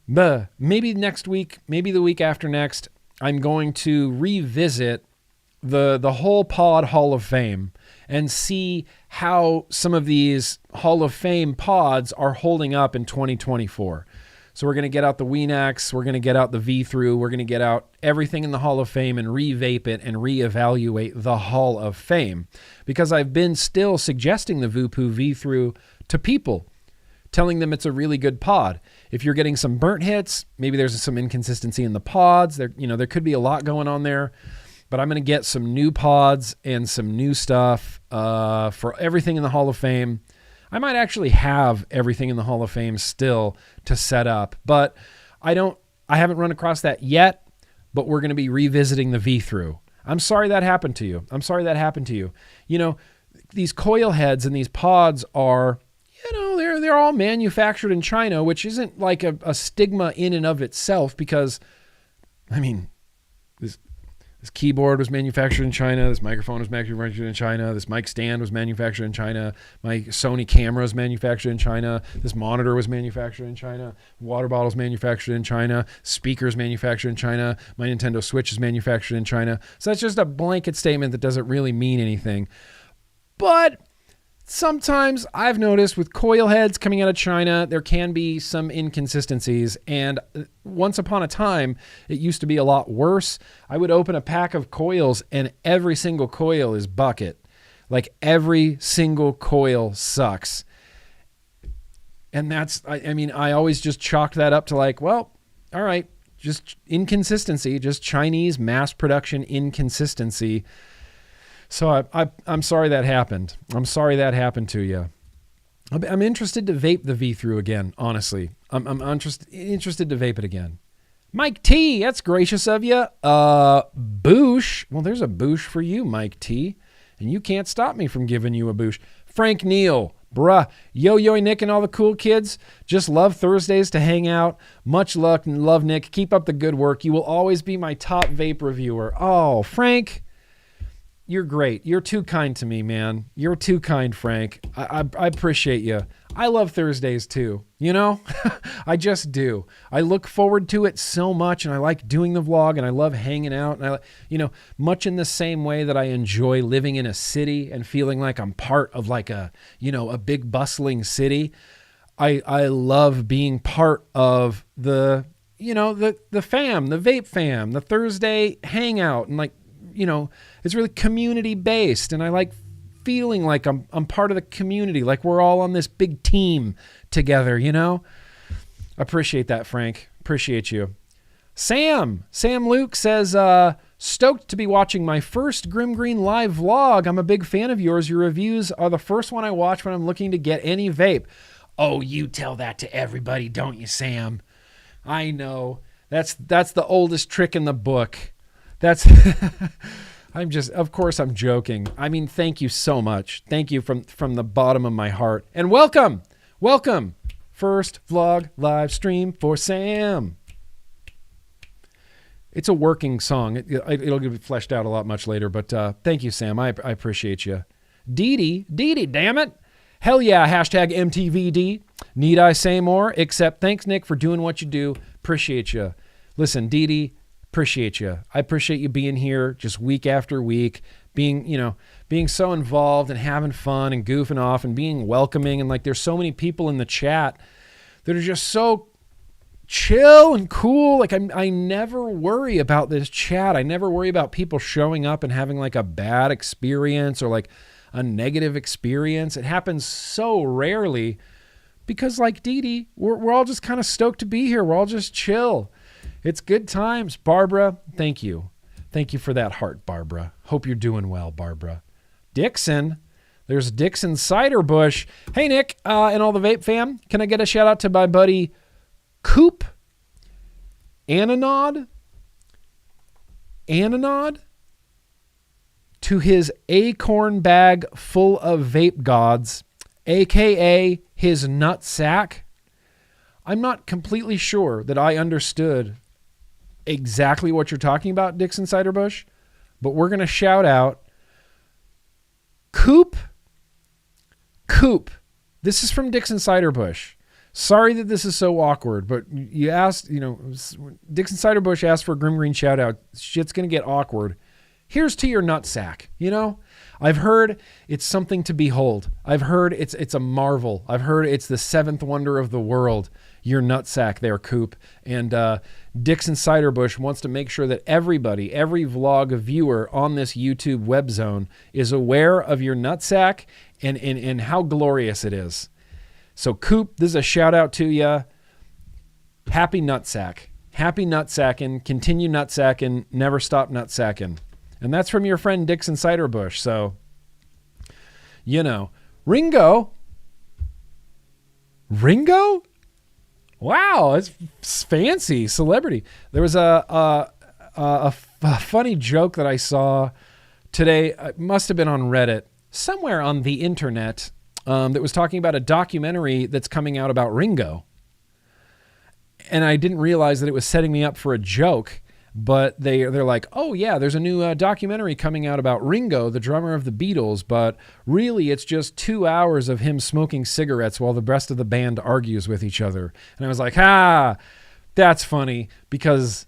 maybe next week, maybe the week after next, I'm going to revisit the whole pod Hall of Fame and see how some of these Hall of Fame pods are holding up in 2024. So we're going to get out the Weenax, we're going to get out the V-through, we're going to get out everything in the Hall of Fame and re-vape it and reevaluate the Hall of Fame. Because I've been still suggesting the Vupu V-through to people, telling them it's a really good pod. If you're getting some burnt hits, maybe there's some inconsistency in the pods. There could be a lot going on there. But I'm going to get some new pods and some new stuff for everything in the Hall of Fame. I might actually have everything in the Hall of Fame still to set up, but I haven't run across that yet, but we're going to be revisiting the V-through. I'm sorry that happened to you. You know, these coil heads and these pods are, they're all manufactured in China, which isn't like a stigma in and of itself because, this keyboard was manufactured in China. This microphone was manufactured in China. This mic stand was manufactured in China. My Sony camera was manufactured in China. This monitor was manufactured in China. Water bottles manufactured in China. Speakers manufactured in China. My Nintendo Switch is manufactured in China. So that's just a blanket statement that doesn't really mean anything. But sometimes I've noticed with coil heads coming out of China, there can be some inconsistencies. And once upon a time, it used to be a lot worse. I would open a pack of coils and every single coil is bucket. Like every single coil sucks. And I always just chalked that up to like, well, all right, just inconsistency, just Chinese mass production inconsistency. So I'm sorry that happened. I'm sorry that happened to you. I'm interested to vape the V-through again, honestly. I'm interested to vape it again. Mike T, that's gracious of you. Boosh. Well, there's a boosh for you, Mike T. And you can't stop me from giving you a boosh. Frank Neal. Bruh. Yo, Nick and all the cool kids. Just love Thursdays to hang out. Much luck and love, Nick. Keep up the good work. You will always be my top vape reviewer. Oh, Frank. You're great. You're too kind to me, man. You're too kind, Frank. I appreciate you. I love Thursdays too. I just do. I look forward to it so much, and I like doing the vlog, and I love hanging out, and much in the same way that I enjoy living in a city and feeling like I'm part of like a big bustling city. I love being part of the fam, the vape fam, the Thursday hangout, and it's really community based, and I like feeling like I'm part of the community, like we're all on this big team together, you know? Appreciate that, Frank. Appreciate you. Sam Luke says, stoked to be watching my first GrimmGreen live vlog. I'm a big fan of yours. Your reviews are the first one I watch when I'm looking to get any vape. Oh, you tell that to everybody, don't you, Sam? I know. That's the oldest trick in the book. That's of course I'm joking. I mean, thank you so much. Thank you from the bottom of my heart. And welcome. First vlog live stream for Sam. It's a working song. It'll get fleshed out a lot much later, but thank you, Sam. I appreciate you. Dee Dee, damn it. Hell yeah, hashtag MTVD. Need I say more? Except thanks, Nick, for doing what you do. Appreciate you. Listen, Dee Dee, appreciate you. I appreciate you being here just week after week, being so involved and having fun and goofing off and being welcoming. And like, there's so many people in the chat that are just so chill and cool. Like I never worry about this chat. I never worry about people showing up and having like a bad experience or like a negative experience. It happens so rarely because like Dee Dee, we're all just kind of stoked to be here. We're all just chill. It's good times. Barbara, thank you. Thank you for that heart, Barbara. Hope you're doing well, Barbara. Dixon, there's Dixxon Cider Bush. Hey, Nick, and all the vape fam, can I get a shout out to my buddy Coop Ananod to his acorn bag full of vape gods, aka his nut sack. I'm not completely sure that I understood exactly what you're talking about, Dixxon Cider Bush, but we're going to shout out Coop. This is from Dixxon Cider Bush. Sorry that this is so awkward, but you asked, Dixxon Cider Bush asked for a GrimmGreen shout out. Shit's going to get awkward. Here's to your nutsack. I've heard it's something to behold. I've heard it's a marvel. I've heard it's the seventh wonder of the world. Your nutsack there, Coop. And Dixxon Cider Bush wants to make sure that everybody, every vlog viewer on this YouTube web zone is aware of your nutsack and how glorious it is. So Coop, this is a shout out to you. Happy nutsack. Happy nutsacking. Continue nutsacking. Never stop nutsacking. And that's from your friend Dixxon Cider Bush. So, Ringo? Wow, it's fancy. Celebrity. There was a funny joke that I saw today. It must have been on Reddit, somewhere on the internet, that was talking about a documentary that's coming out about Ringo. And I didn't realize that it was setting me up for a joke. But they're like, oh yeah, there's a new documentary coming out about Ringo, the drummer of the Beatles, but really it's just 2 hours of him smoking cigarettes while the rest of the band argues with each other. And I was like, that's funny because,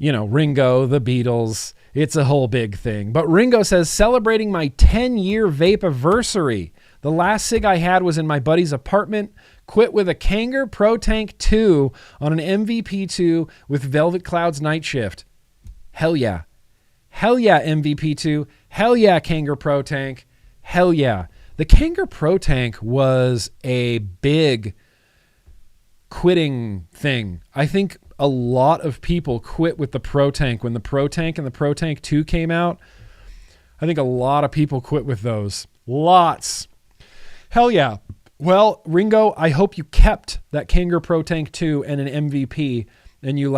Ringo, the Beatles, it's a whole big thing. But Ringo says, celebrating my 10-year vape-iversary. The last cig I had was in my buddy's apartment. Quit with a Kanger Pro Tank 2 on an MVP2 with Velvet Cloud's night shift. Hell yeah. Hell yeah, MVP2. Hell yeah, Kanger Pro Tank. Hell yeah. The Kanger Pro Tank was a big quitting thing. I think a lot of people quit with the Pro Tank when the Pro Tank and the Pro Tank 2 came out. I think a lot of people quit with those. Lots. Hell yeah. Well, Ringo, I hope you kept that Kanger Pro Tank 2 and an MVP and you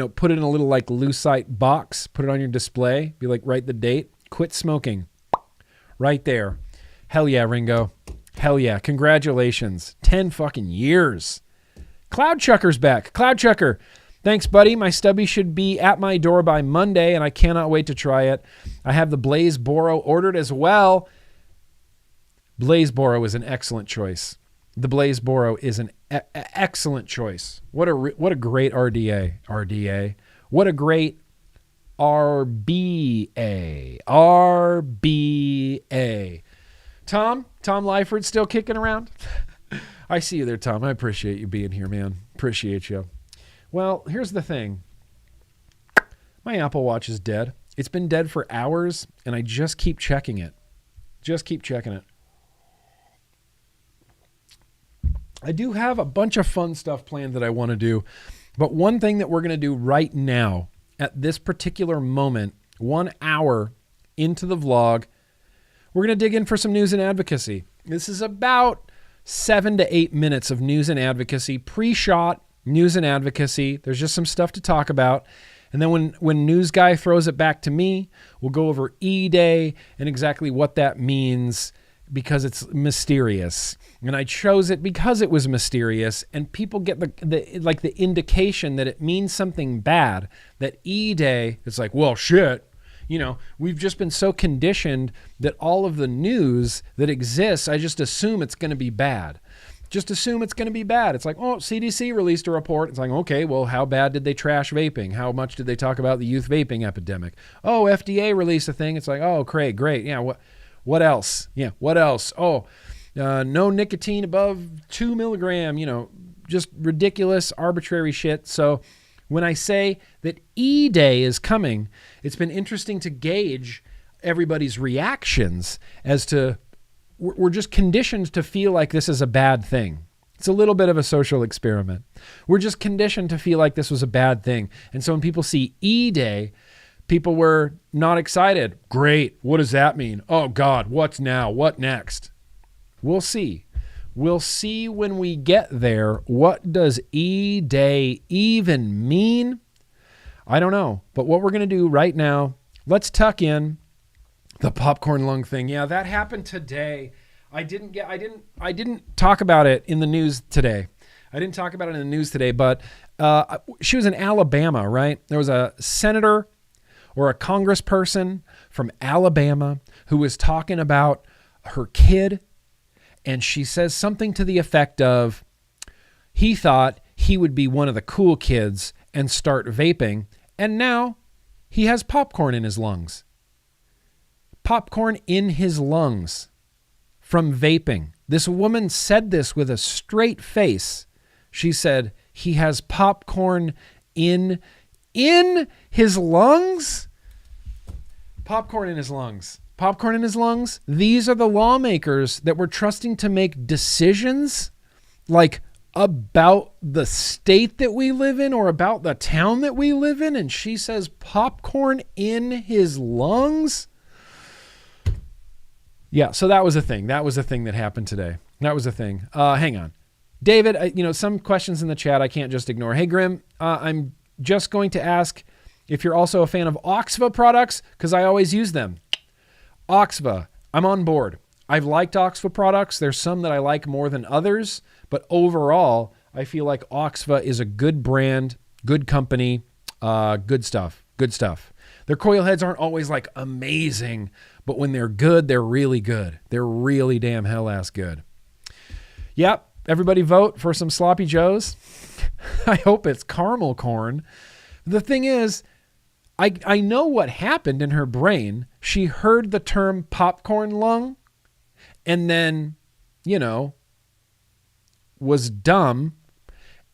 put it in a little lucite box, put it on your display, be like, write the date, quit smoking. Right there. Hell yeah, Ringo. Hell yeah. Congratulations. 10 fucking years. Cloud Chucker's back. Cloud Chucker. Thanks, buddy. My stubby should be at my door by Monday and I cannot wait to try it. I have the Blaze Boro ordered as well. Blaze Boro is an excellent choice. The Blaze Boro is an excellent choice. What a great RDA. What a great RBA. Tom Lyford still kicking around? I see you there, Tom. I appreciate you being here, man. Appreciate you. Well, here's the thing. My Apple Watch is dead. It's been dead for hours, and I just keep checking it. Just keep checking it. I do have a bunch of fun stuff planned that I want to do, but one thing that we're going to do right now at this particular moment, 1 hour into the vlog, we're going to dig in for some news and advocacy. This is about 7 to 8 minutes of news and advocacy, pre-shot news and advocacy. There's just some stuff to talk about. And then when News Guy throws it back to me, we'll go over E-Day and exactly what that means, because it's mysterious. And I chose it because it was mysterious, and people get the indication that it means something bad. That E-Day, it's like, well, shit. You know, we've just been so conditioned that all of the news that exists, I just assume it's going to be bad. Just assume it's going to be bad. It's like, oh, CDC released a report. It's like, okay, well, how bad did they trash vaping? How much did they talk about the youth vaping epidemic? Oh, FDA released a thing. It's like, oh, great. Yeah, what else? Yeah, what else? Oh, no nicotine above 2 milligram, just ridiculous, arbitrary shit. So when I say that E-Day is coming, it's been interesting to gauge everybody's reactions as to, we're just conditioned to feel like this is a bad thing. It's a little bit of a social experiment. We're just conditioned to feel like this was a bad thing. And so when people see E-Day, people were not excited. Great. What does that mean? Oh, God, what's now? What next? We'll see. We'll see when we get there. What does E-Day even mean? I don't know. But what we're going to do right now, let's tuck in the popcorn lung thing. Yeah, that happened today. I didn't talk about it in the news today. But she was in Alabama, right? There was a senator or a congressperson from Alabama who was talking about her kid, and she says something to the effect of, he thought he would be one of the cool kids and start vaping, and now he has popcorn in his lungs. Popcorn in his lungs from vaping. This woman said this with a straight face. She said, he has popcorn in his lungs? Popcorn in his lungs. Popcorn in his lungs? These are the lawmakers that we're trusting to make decisions like about the state that we live in or about the town that we live in, and she says popcorn in his lungs? Yeah, so that was a thing. That was a thing that happened today. That was a thing. Hang on. David, some questions in the chat I can't just ignore. Hey, Grimm, I'm just going to ask if you're also a fan of Oxva products, because I always use them. Oxva, I'm on board. I've liked Oxva products. There's some that I like more than others, but overall, I feel like Oxva is a good brand, good company, good stuff. Their coil heads aren't always like amazing, but when they're good, they're really good. They're really damn hell-ass good. Yep, everybody vote for some Sloppy Joes. I hope it's caramel corn. The thing is, I know what happened in her brain. She heard the term popcorn lung and then, was dumb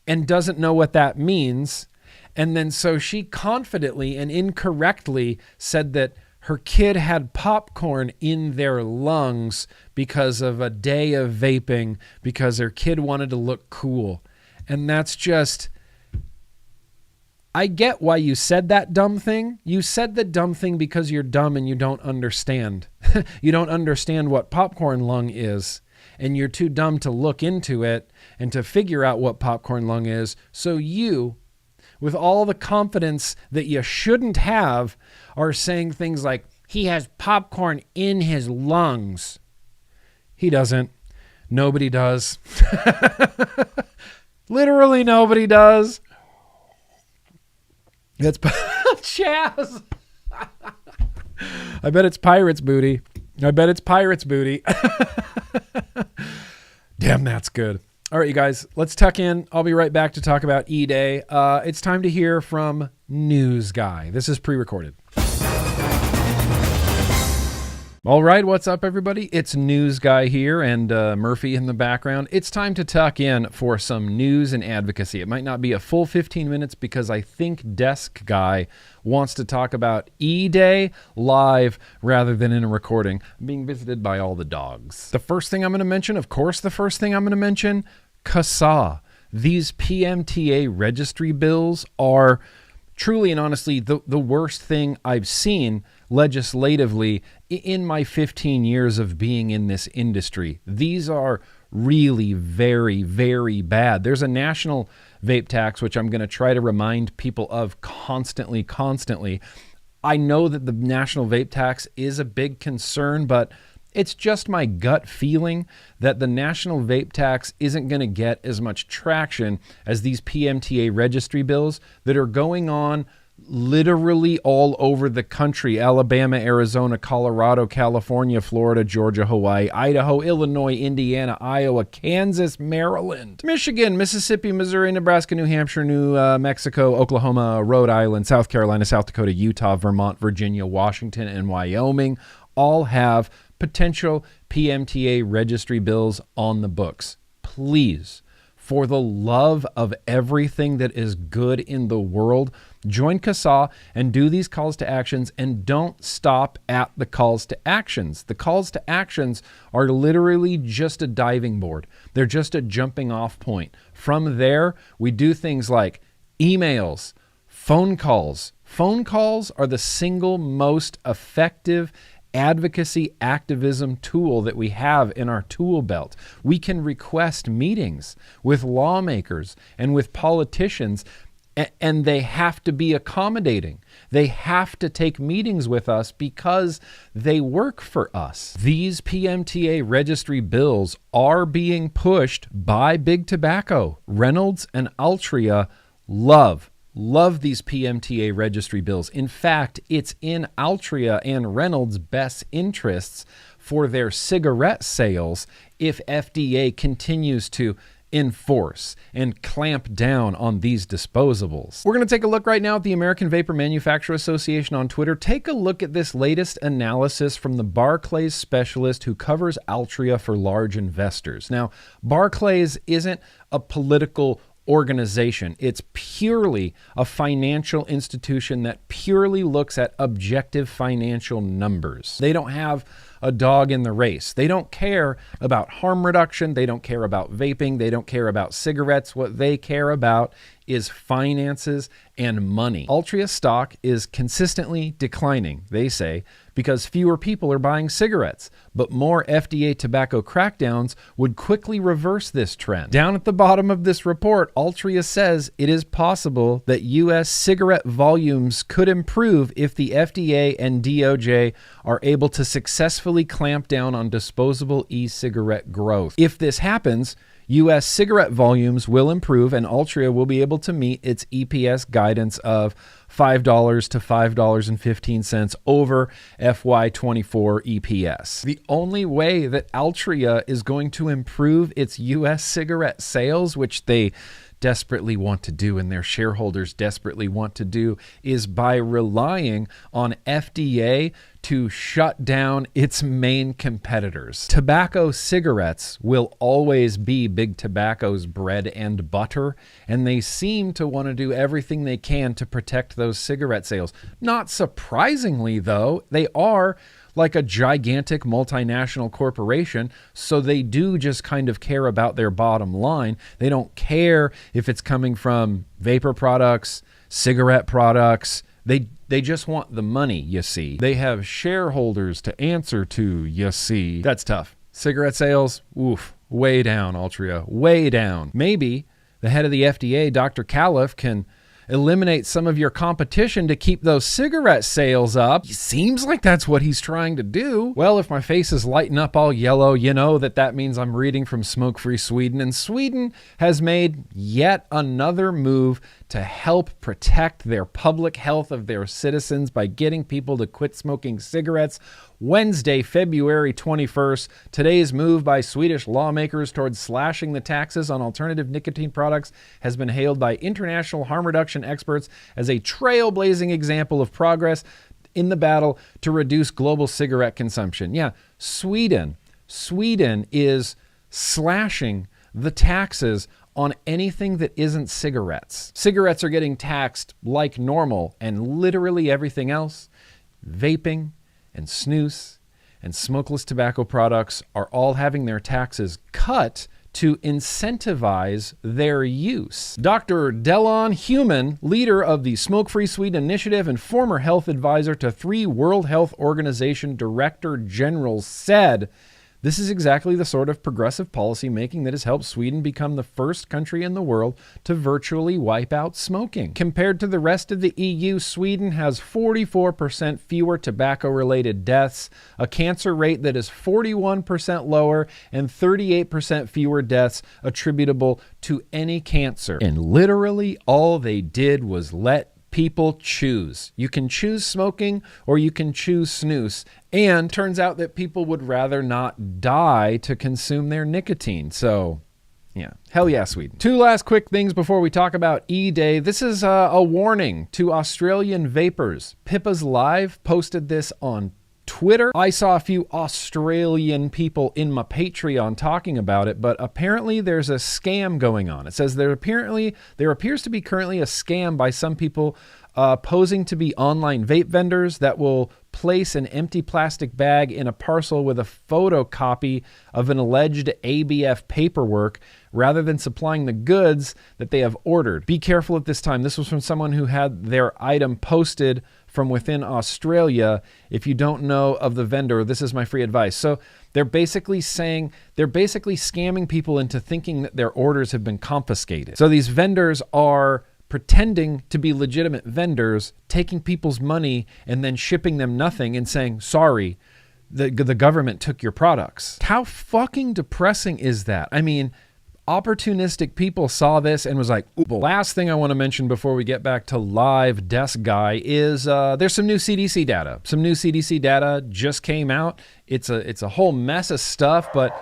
and doesn't know what that means. And then so she confidently and incorrectly said that her kid had popcorn in their lungs because of a day of vaping, because their kid wanted to look cool. And that's just, I get why you said that dumb thing. You said the dumb thing because you're dumb and you don't understand. You don't understand what popcorn lung is, and you're too dumb to look into it and to figure out what popcorn lung is. So you, with all the confidence that you shouldn't have, are saying things like, he has popcorn in his lungs. He doesn't. Nobody does. Literally nobody does. That's Chaz. I bet it's Pirate's booty. Damn, that's good. All right, you guys, let's tuck in. I'll be right back to talk about E-Day. It's time to hear from News Guy. This is pre-recorded. All right, what's up, everybody? It's News Guy here and Murphy in the background. It's time to tuck in for some news and advocacy. It might not be a full 15 minutes because I think Desk Guy wants to talk about E-Day live rather than in a recording. I'm being visited by all the dogs. The first thing I'm going to mention, CASAA. These PMTA registry bills are truly and honestly the worst thing I've seen legislatively in my 15 years of being in this industry. These are really very, very bad. There's a national vape tax, which I'm going to try to remind people of constantly. I know that the national vape tax is a big concern, but it's just my gut feeling that the national vape tax isn't going to get as much traction as these PMTA registry bills that are going on literally all over the country. Alabama, Arizona, Colorado, California, Florida, Georgia, Hawaii, Idaho, Illinois, Indiana, Iowa, Kansas, Maryland, Michigan, Mississippi, Missouri, Nebraska, New Hampshire, New Mexico, Oklahoma, Rhode Island, South Carolina, South Dakota, Utah, Vermont, Virginia, Washington, and Wyoming all have potential PMTA registry bills on the books. Please, for the love of everything that is good in the world, join CASAA and do these calls to actions, and don't stop at the calls to actions. The calls to actions are literally just a diving board. They're just a jumping off point. From there, we do things like emails, phone calls. Phone calls are the single most effective advocacy activism tool that we have in our tool belt. We can request meetings with lawmakers and with politicians, and they have to be accommodating. They have to take meetings with us because they work for us. These PMTA registry bills are being pushed by Big Tobacco. Reynolds and Altria love these PMTA registry bills. In fact, it's in Altria and Reynolds' best interests for their cigarette sales if FDA continues to enforce and clamp down on these disposables. We're going to take a look right now at the American Vapor Manufacturer Association on Twitter. Take a look at this latest analysis from the Barclays specialist who covers Altria for large investors. Now, Barclays isn't a political organization. It's purely a financial institution that purely looks at objective financial numbers. They don't have a dog in the race. They don't care about harm reduction. They don't care about vaping. They don't care about cigarettes. What they care about is finances and money. Altria stock is consistently declining, they say, because fewer people are buying cigarettes, but more FDA tobacco crackdowns would quickly reverse this trend. Down at the bottom of this report, Altria says it is possible that U.S. cigarette volumes could improve if the FDA and DOJ are able to successfully clamp down on disposable e-cigarette growth. If this happens, U.S. cigarette volumes will improve and Altria will be able to meet its EPS guidance of $5 to $5.15 over FY24 EPS. The only way that Altria is going to improve its U.S. cigarette sales, which they desperately want to do and their shareholders desperately want to do, is by relying on FDA to shut down its main competitors. Tobacco cigarettes will always be Big Tobacco's bread and butter, and they seem to want to do everything they can to protect those cigarette sales. Not surprisingly, though, they are like a gigantic multinational corporation, so they do just kind of care about their bottom line. They don't care if it's coming from vapor products, cigarette products. They just want the money, you see. They have shareholders to answer to, you see. That's tough. Cigarette sales, oof, way down, Altria, way down. Maybe the head of the FDA, Dr. Califf, can eliminate some of your competition to keep those cigarette sales up. Seems like that's what he's trying to do. Well, if my face is lighting up all yellow, you know that means I'm reading from Smoke Free Sweden, and Sweden has made yet another move to help protect their public health of their citizens by getting people to quit smoking cigarettes. Wednesday, February 21st, today's move by Swedish lawmakers towards slashing the taxes on alternative nicotine products has been hailed by international harm reduction experts as a trailblazing example of progress in the battle to reduce global cigarette consumption. Yeah, Sweden is slashing the taxes on anything that isn't cigarettes. Cigarettes are getting taxed like normal, and literally everything else, vaping and snus and smokeless tobacco products are all having their taxes cut to incentivize their use. Dr. Delon Human, leader of the Smoke-Free Sweden Initiative and former health advisor to 3 World Health Organization Director Generals, said, "This is exactly the sort of progressive policy making that has helped Sweden become the first country in the world to virtually wipe out smoking. Compared to the rest of the EU, Sweden has 44% fewer tobacco-related deaths, a cancer rate that is 41% lower, and 38% fewer deaths attributable to any cancer." And literally all they did was let people choose. You can choose smoking or you can choose snus. And turns out that people would rather not die to consume their nicotine. So, yeah, hell yeah, Sweden. 2 last quick things before we talk about E-Day. This is a warning to Australian vapors. Pippa's Live posted this on Twitter. I saw a few Australian people in my Patreon talking about it, but apparently there's a scam going on. It says there appears to be currently a scam by some people posing to be online vape vendors that will place an empty plastic bag in a parcel with a photocopy of an alleged ABF paperwork rather than supplying the goods that they have ordered. Be careful at this time. This was from someone who had their item posted from within Australia. If you don't know of the vendor, this is my free advice. So they're basically scamming people into thinking that their orders have been confiscated. So these vendors are pretending to be legitimate vendors, taking people's money and then shipping them nothing and saying, sorry, the government took your products. How fucking depressing is that? I mean, opportunistic people saw this and was like, ooh. The last thing I want to mention before we get back to live desk guy is there's some new CDC data. Some new CDC data just came out. It's a whole mess of stuff, but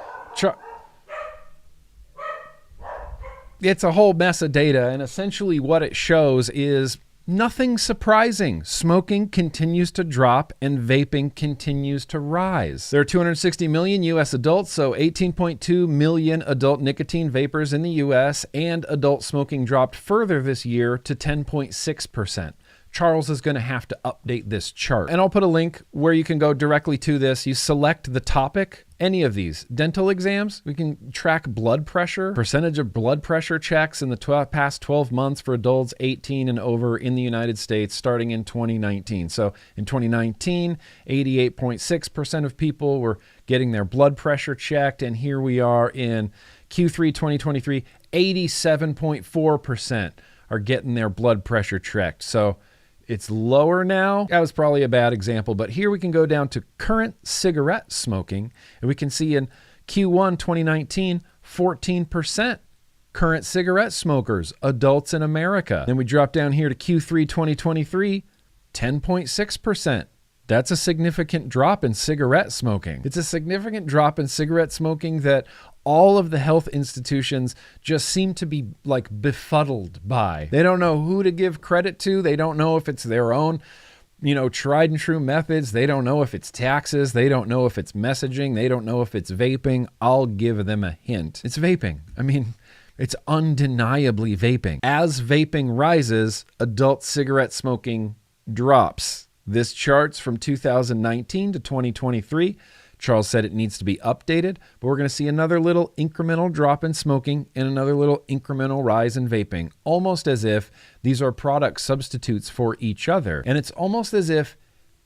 it's a whole mess of data, and essentially what it shows is nothing surprising. Smoking continues to drop and vaping continues to rise. There are 260 million U.S. adults, so 18.2 million adult nicotine vapors in the U.S., and adult smoking dropped further this year to 10.6%. Charles is going to have to update this chart. And I'll put a link where you can go directly to this. You select the topic, any of these. Dental exams, we can track blood pressure, percentage of blood pressure checks in the past 12 months for adults 18 and over in the United States starting in 2019. So in 2019, 88.6% of people were getting their blood pressure checked. And here we are in Q3 2023, 87.4% are getting their blood pressure checked. So it's lower now. That was probably a bad example, but here we can go down to current cigarette smoking, and we can see in Q1 2019, 14% current cigarette smokers, adults in America. Then we drop down here to Q3 2023, 10.6%. That's a significant drop in cigarette smoking. It's a significant drop in cigarette smoking that all of the health institutions just seem to be like befuddled by. They don't know who to give credit to. They don't know if it's their own, tried and true methods. They don't know if it's taxes. They don't know if it's messaging. They don't know if it's vaping. I'll give them a hint. It's vaping. I mean, it's undeniably vaping. As vaping rises, adult cigarette smoking drops. This chart's from 2019 to 2023. Charles said it needs to be updated, but we're going to see another little incremental drop in smoking and another little incremental rise in vaping, almost as if these are product substitutes for each other. And it's almost as if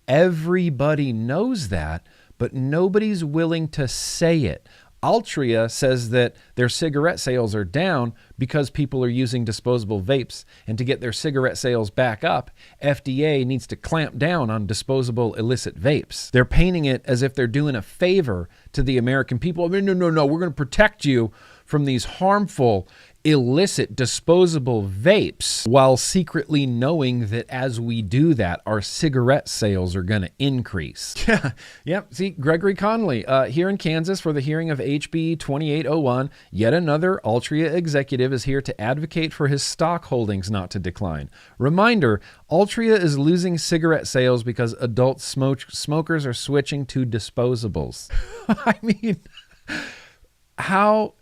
everybody knows that, but nobody's willing to say it. Altria says that their cigarette sales are down because people are using disposable vapes. And to get their cigarette sales back up, FDA needs to clamp down on disposable illicit vapes. They're painting it as if they're doing a favor to the American people. I mean, no, we're going to protect you from these harmful illicit disposable vapes while secretly knowing that as we do that, our cigarette sales are going to increase. Yeah. Yep. See, Gregory Conley here in Kansas for the hearing of HB 2801. Yet another Altria executive is here to advocate for his stock holdings not to decline. Reminder, Altria is losing cigarette sales because adult smokers are switching to disposables. I mean, how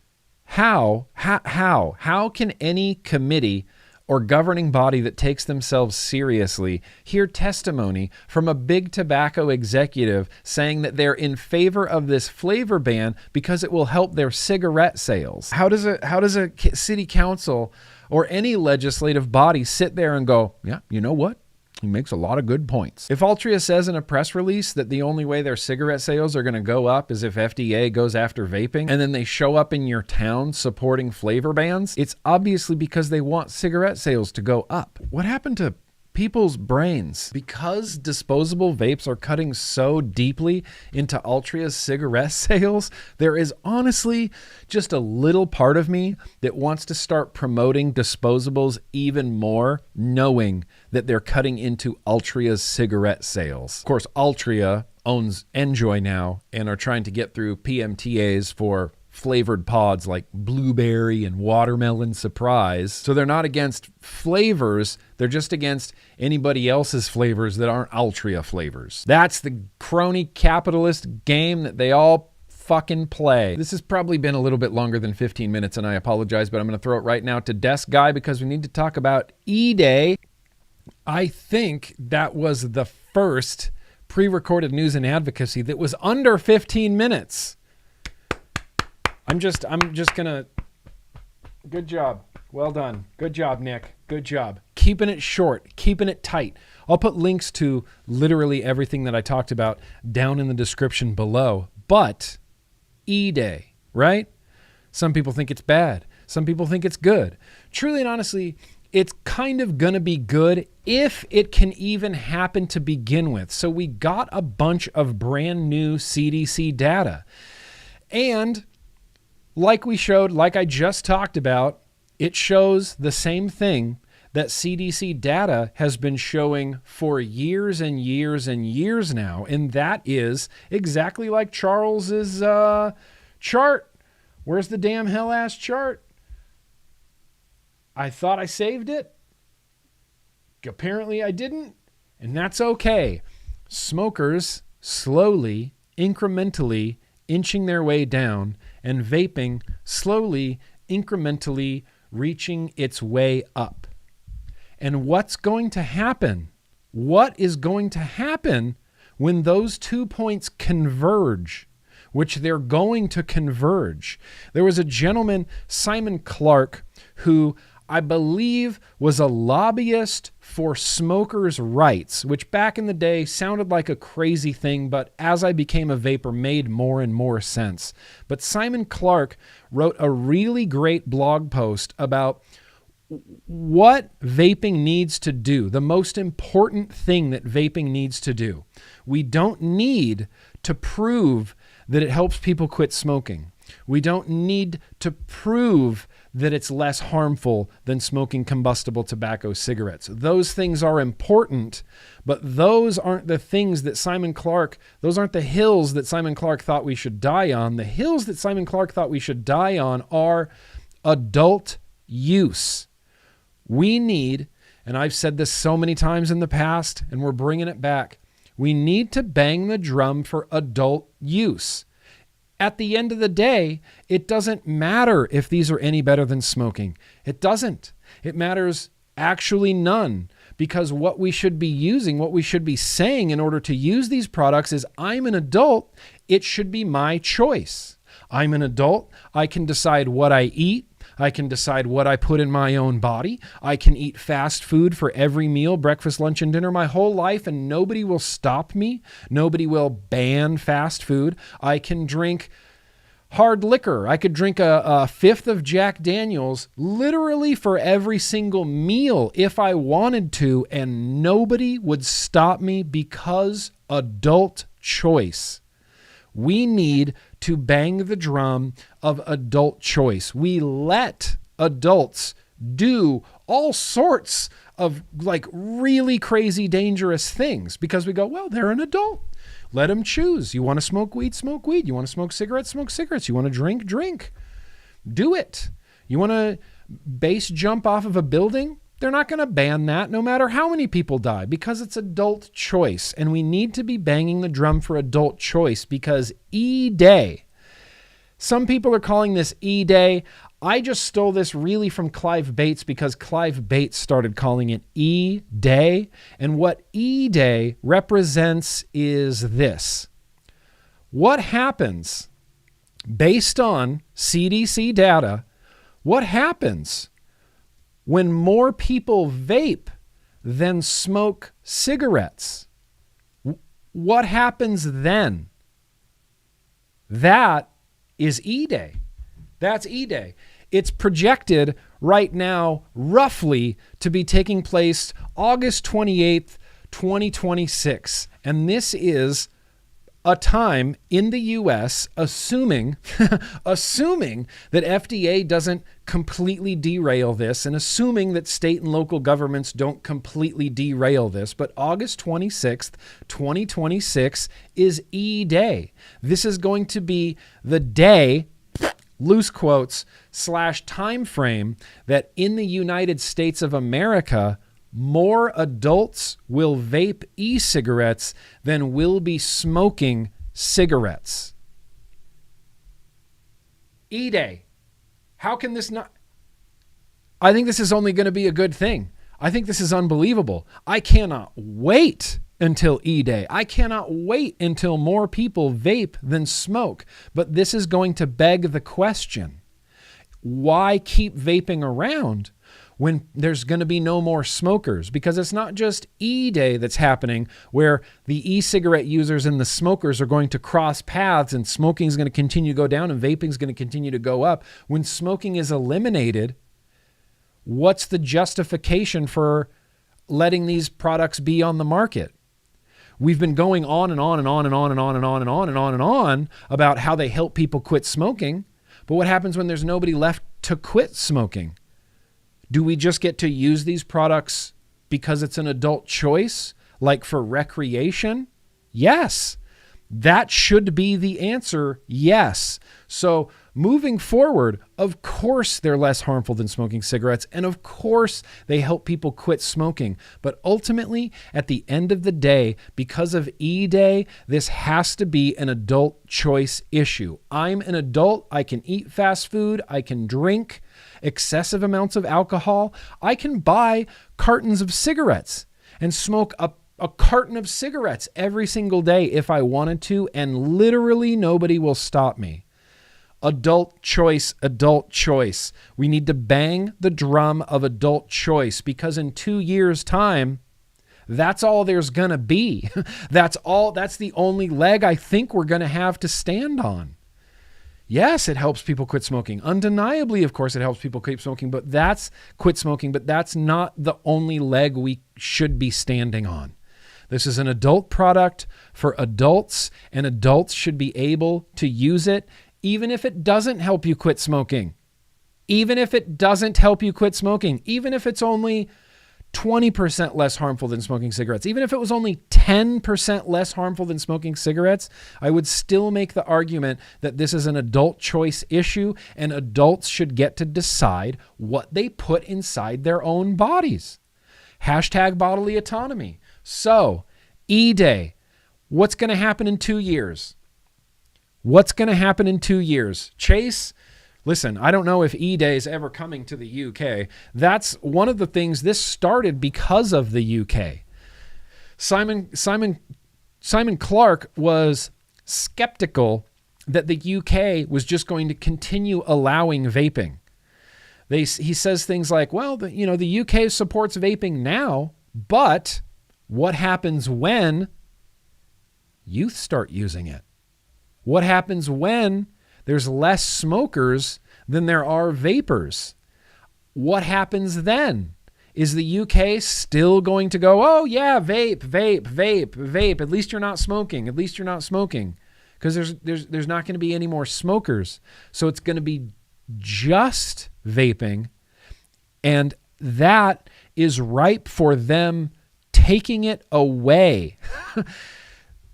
can any committee or governing body that takes themselves seriously hear testimony from a big tobacco executive saying that they're in favor of this flavor ban because it will help their cigarette sales? How does a city council or any legislative body sit there and go, yeah, you know what? He makes a lot of good points. If Altria says in a press release that the only way their cigarette sales are going to go up is if FDA goes after vaping, and then they show up in your town supporting flavor bans, it's obviously because they want cigarette sales to go up. What happened to people's brains? Because disposable vapes are cutting so deeply into Altria's cigarette sales, there is honestly just a little part of me that wants to start promoting disposables even more, knowing that they're cutting into Altria's cigarette sales. Of course, Altria owns Enjoy now and are trying to get through PMTAs for flavored pods like blueberry and watermelon surprise. So they're not against flavors, they're just against anybody else's flavors that aren't Altria flavors. That's the crony capitalist game that they all fucking play. This has probably been a little bit longer than 15 minutes and I apologize, but I'm going to throw it right now to Desk Guy because we need to talk about E-Day. I think that was the first pre-recorded news and advocacy that was under 15 minutes. I'm just gonna, good job. Well done. Good job, Nick. Good job. Keeping it short, keeping it tight. I'll put links to literally everything that I talked about down in the description below. But E-Day, right? Some people think it's bad. Some people think it's good. Truly and honestly, it's kind of gonna be good if it can even happen to begin with. So we got a bunch of brand new CDC data. And like we showed, like I just talked about, it shows the same thing that CDC data has been showing for years and years and years now. And that is exactly like Charles's chart. Where's the damn hell-ass chart? I thought I saved it. Apparently I didn't. And that's okay. Smokers slowly, incrementally inching their way down, and vaping slowly, incrementally reaching its way up. And what's going to happen? What is going to happen when those 2 points converge, which they're going to converge? There was a gentleman, Simon Clark, who I believe was a lobbyist for smokers' rights, which back in the day sounded like a crazy thing, but as I became a vapor made more and more sense. But Simon Clark wrote a really great blog post about what vaping needs to do, the most important thing that vaping needs to do. We don't need to prove that it helps people quit smoking. We don't need to prove that it's less harmful than smoking combustible tobacco cigarettes. Those things are important, but those aren't the things that those aren't the hills that Simon Clark thought we should die on. The hills that Simon Clark thought we should die on are adult use. We need, and I've said this so many times in the past, and we're bringing it back, we need to bang the drum for adult use. At the end of the day, it doesn't matter if these are any better than smoking. It doesn't. It matters actually none, because what we should be using, what we should be saying in order to use these products is, I'm an adult, it should be my choice. I'm an adult, I can decide what I eat, I can decide what I put in my own body. I can eat fast food for every meal, breakfast, lunch, and dinner my whole life, and nobody will stop me. Nobody will ban fast food. I can drink hard liquor. I could drink a fifth of Jack Daniels literally for every single meal if I wanted to, and nobody would stop me because adult choice. We need to bang the drum of adult choice. We let adults do all sorts of like really crazy, dangerous things because we go, well, they're an adult. Let them choose. You want to smoke weed, smoke weed. You want to smoke cigarettes, smoke cigarettes. You want to drink, drink. Do it. You want to base jump off of a building? They're not going to ban that no matter how many people die because it's adult choice. And we need to be banging the drum for adult choice because E-Day. Some people are calling this E-Day. I just stole this really from Clive Bates because Clive Bates started calling it E-Day. And what E-Day represents is this. What happens based on CDC data? What happens when more people vape than smoke cigarettes? What happens then? That is E-Day. That's E-Day. It's projected right now roughly to be taking place August 28th, 2026. And this is a time in the US, assuming that FDA doesn't completely derail this and assuming that state and local governments don't completely derail this, but August 26th, 2026 is E-Day. This is going to be the day, loose quotes, / time frame that in the United States of America, more adults will vape e-cigarettes than will be smoking cigarettes. E-Day. How can this not? I think this is only going to be a good thing. I think this is unbelievable. I cannot wait until E-Day. I cannot wait until more people vape than smoke. But this is going to beg the question, why keep vaping around when there's going to be no more smokers? Because it's not just E-Day that's happening where the e-cigarette users and the smokers are going to cross paths and smoking is going to continue to go down and vaping is going to continue to go up. When smoking is eliminated, what's the justification for letting these products be on the market? We've been going on and on and on and on and on and on and on and on and on about how they help people quit smoking. But what happens when there's nobody left to quit smoking? Do we just get to use these products because it's an adult choice, like for recreation? Yes. That should be the answer, yes. So moving forward, of course they're less harmful than smoking cigarettes, and of course they help people quit smoking. But ultimately, at the end of the day, because of E-Day, this has to be an adult choice issue. I'm an adult. I can eat fast food. I can drink excessive amounts of alcohol. I can buy cartons of cigarettes and smoke a carton of cigarettes every single day if I wanted to, and literally nobody will stop me. Adult choice, adult choice. We need to bang the drum of adult choice because in 2 years' time, that's all there's going to be. That's the only leg I think we're going to have to stand on. Yes, it helps people quit smoking. Undeniably, of course, it helps people quit smoking, but that's not the only leg we should be standing on. This is an adult product for adults, and adults should be able to use it, even if it doesn't help you quit smoking. Even if it doesn't help you quit smoking. Even if it's only 20% less harmful than smoking cigarettes. Even if it was only 10% less harmful than smoking cigarettes, I would still make the argument that this is an adult choice issue, and adults should get to decide what they put inside their own bodies. Hashtag bodily autonomy. So, E-Day, what's going to happen in 2 years? What's going to happen in 2 years? Chase, listen, I don't know if E-Day is ever coming to the UK. That's one of the things, this started because of the UK. Simon Clark was skeptical that the UK was just going to continue allowing vaping. He says things like, well, the UK supports vaping now, but what happens when youth start using it? What happens when there's less smokers than there are vapors? What happens then? Is the UK still going to go, oh yeah, vape, vape, vape, vape. At least you're not smoking. At least you're not smoking. Because there's not going to be any more smokers. So it's going to be just vaping. And that is ripe for them taking it away.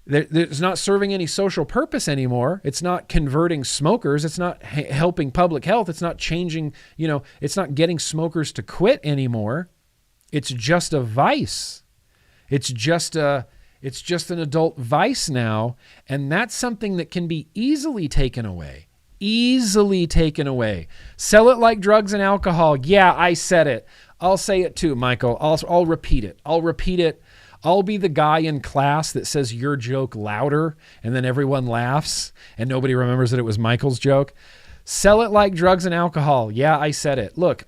It's not serving any social purpose anymore. It's not converting smokers. It's not helping public health. It's not changing, it's not getting smokers to quit anymore. It's just a vice. It's just an adult vice now. And that's something that can be easily taken away. Easily taken away. Sell it like drugs and alcohol. Yeah, I said it. I'll say it too, Michael. I'll repeat it. I'll be the guy in class that says your joke louder and then everyone laughs and nobody remembers that it was Michael's joke. Sell it like drugs and alcohol. Yeah, I said it. Look,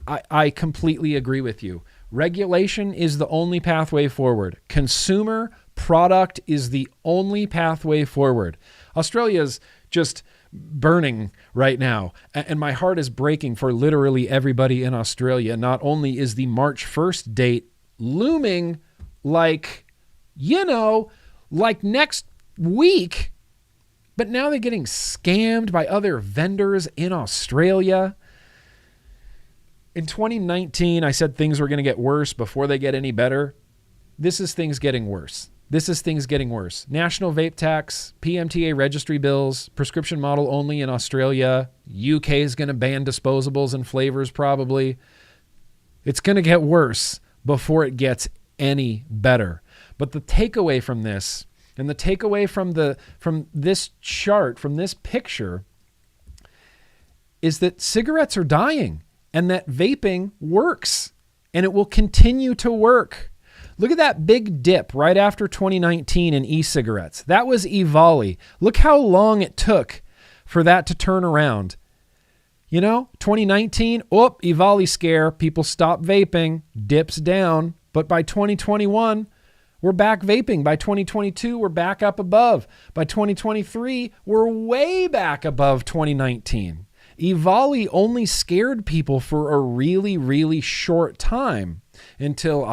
I completely agree with you. Regulation is the only pathway forward. Consumer product is the only pathway forward. Australia's just burning right now, and my heart is breaking for literally everybody in Australia. Not only is the March 1st date looming like next week, but now they're getting scammed by other vendors in Australia. In 2019, I said things were going to get worse before they get any better. This is things getting worse. National vape tax, PMTA registry bills, prescription model only in Australia. UK is going to ban disposables and flavors probably. It's going to get worse before it gets any better. But the takeaway from this, and the takeaway from this chart, from this picture, is that cigarettes are dying and that vaping works and it will continue to work. Look at that big dip right after 2019 in e-cigarettes. That was EVALI. Look how long it took for that to turn around. 2019, EVALI scare, people stop vaping, dips down. But by 2021, we're back vaping. By 2022, we're back up above. By 2023, we're way back above 2019. EVALI only scared people for a really, really short time until,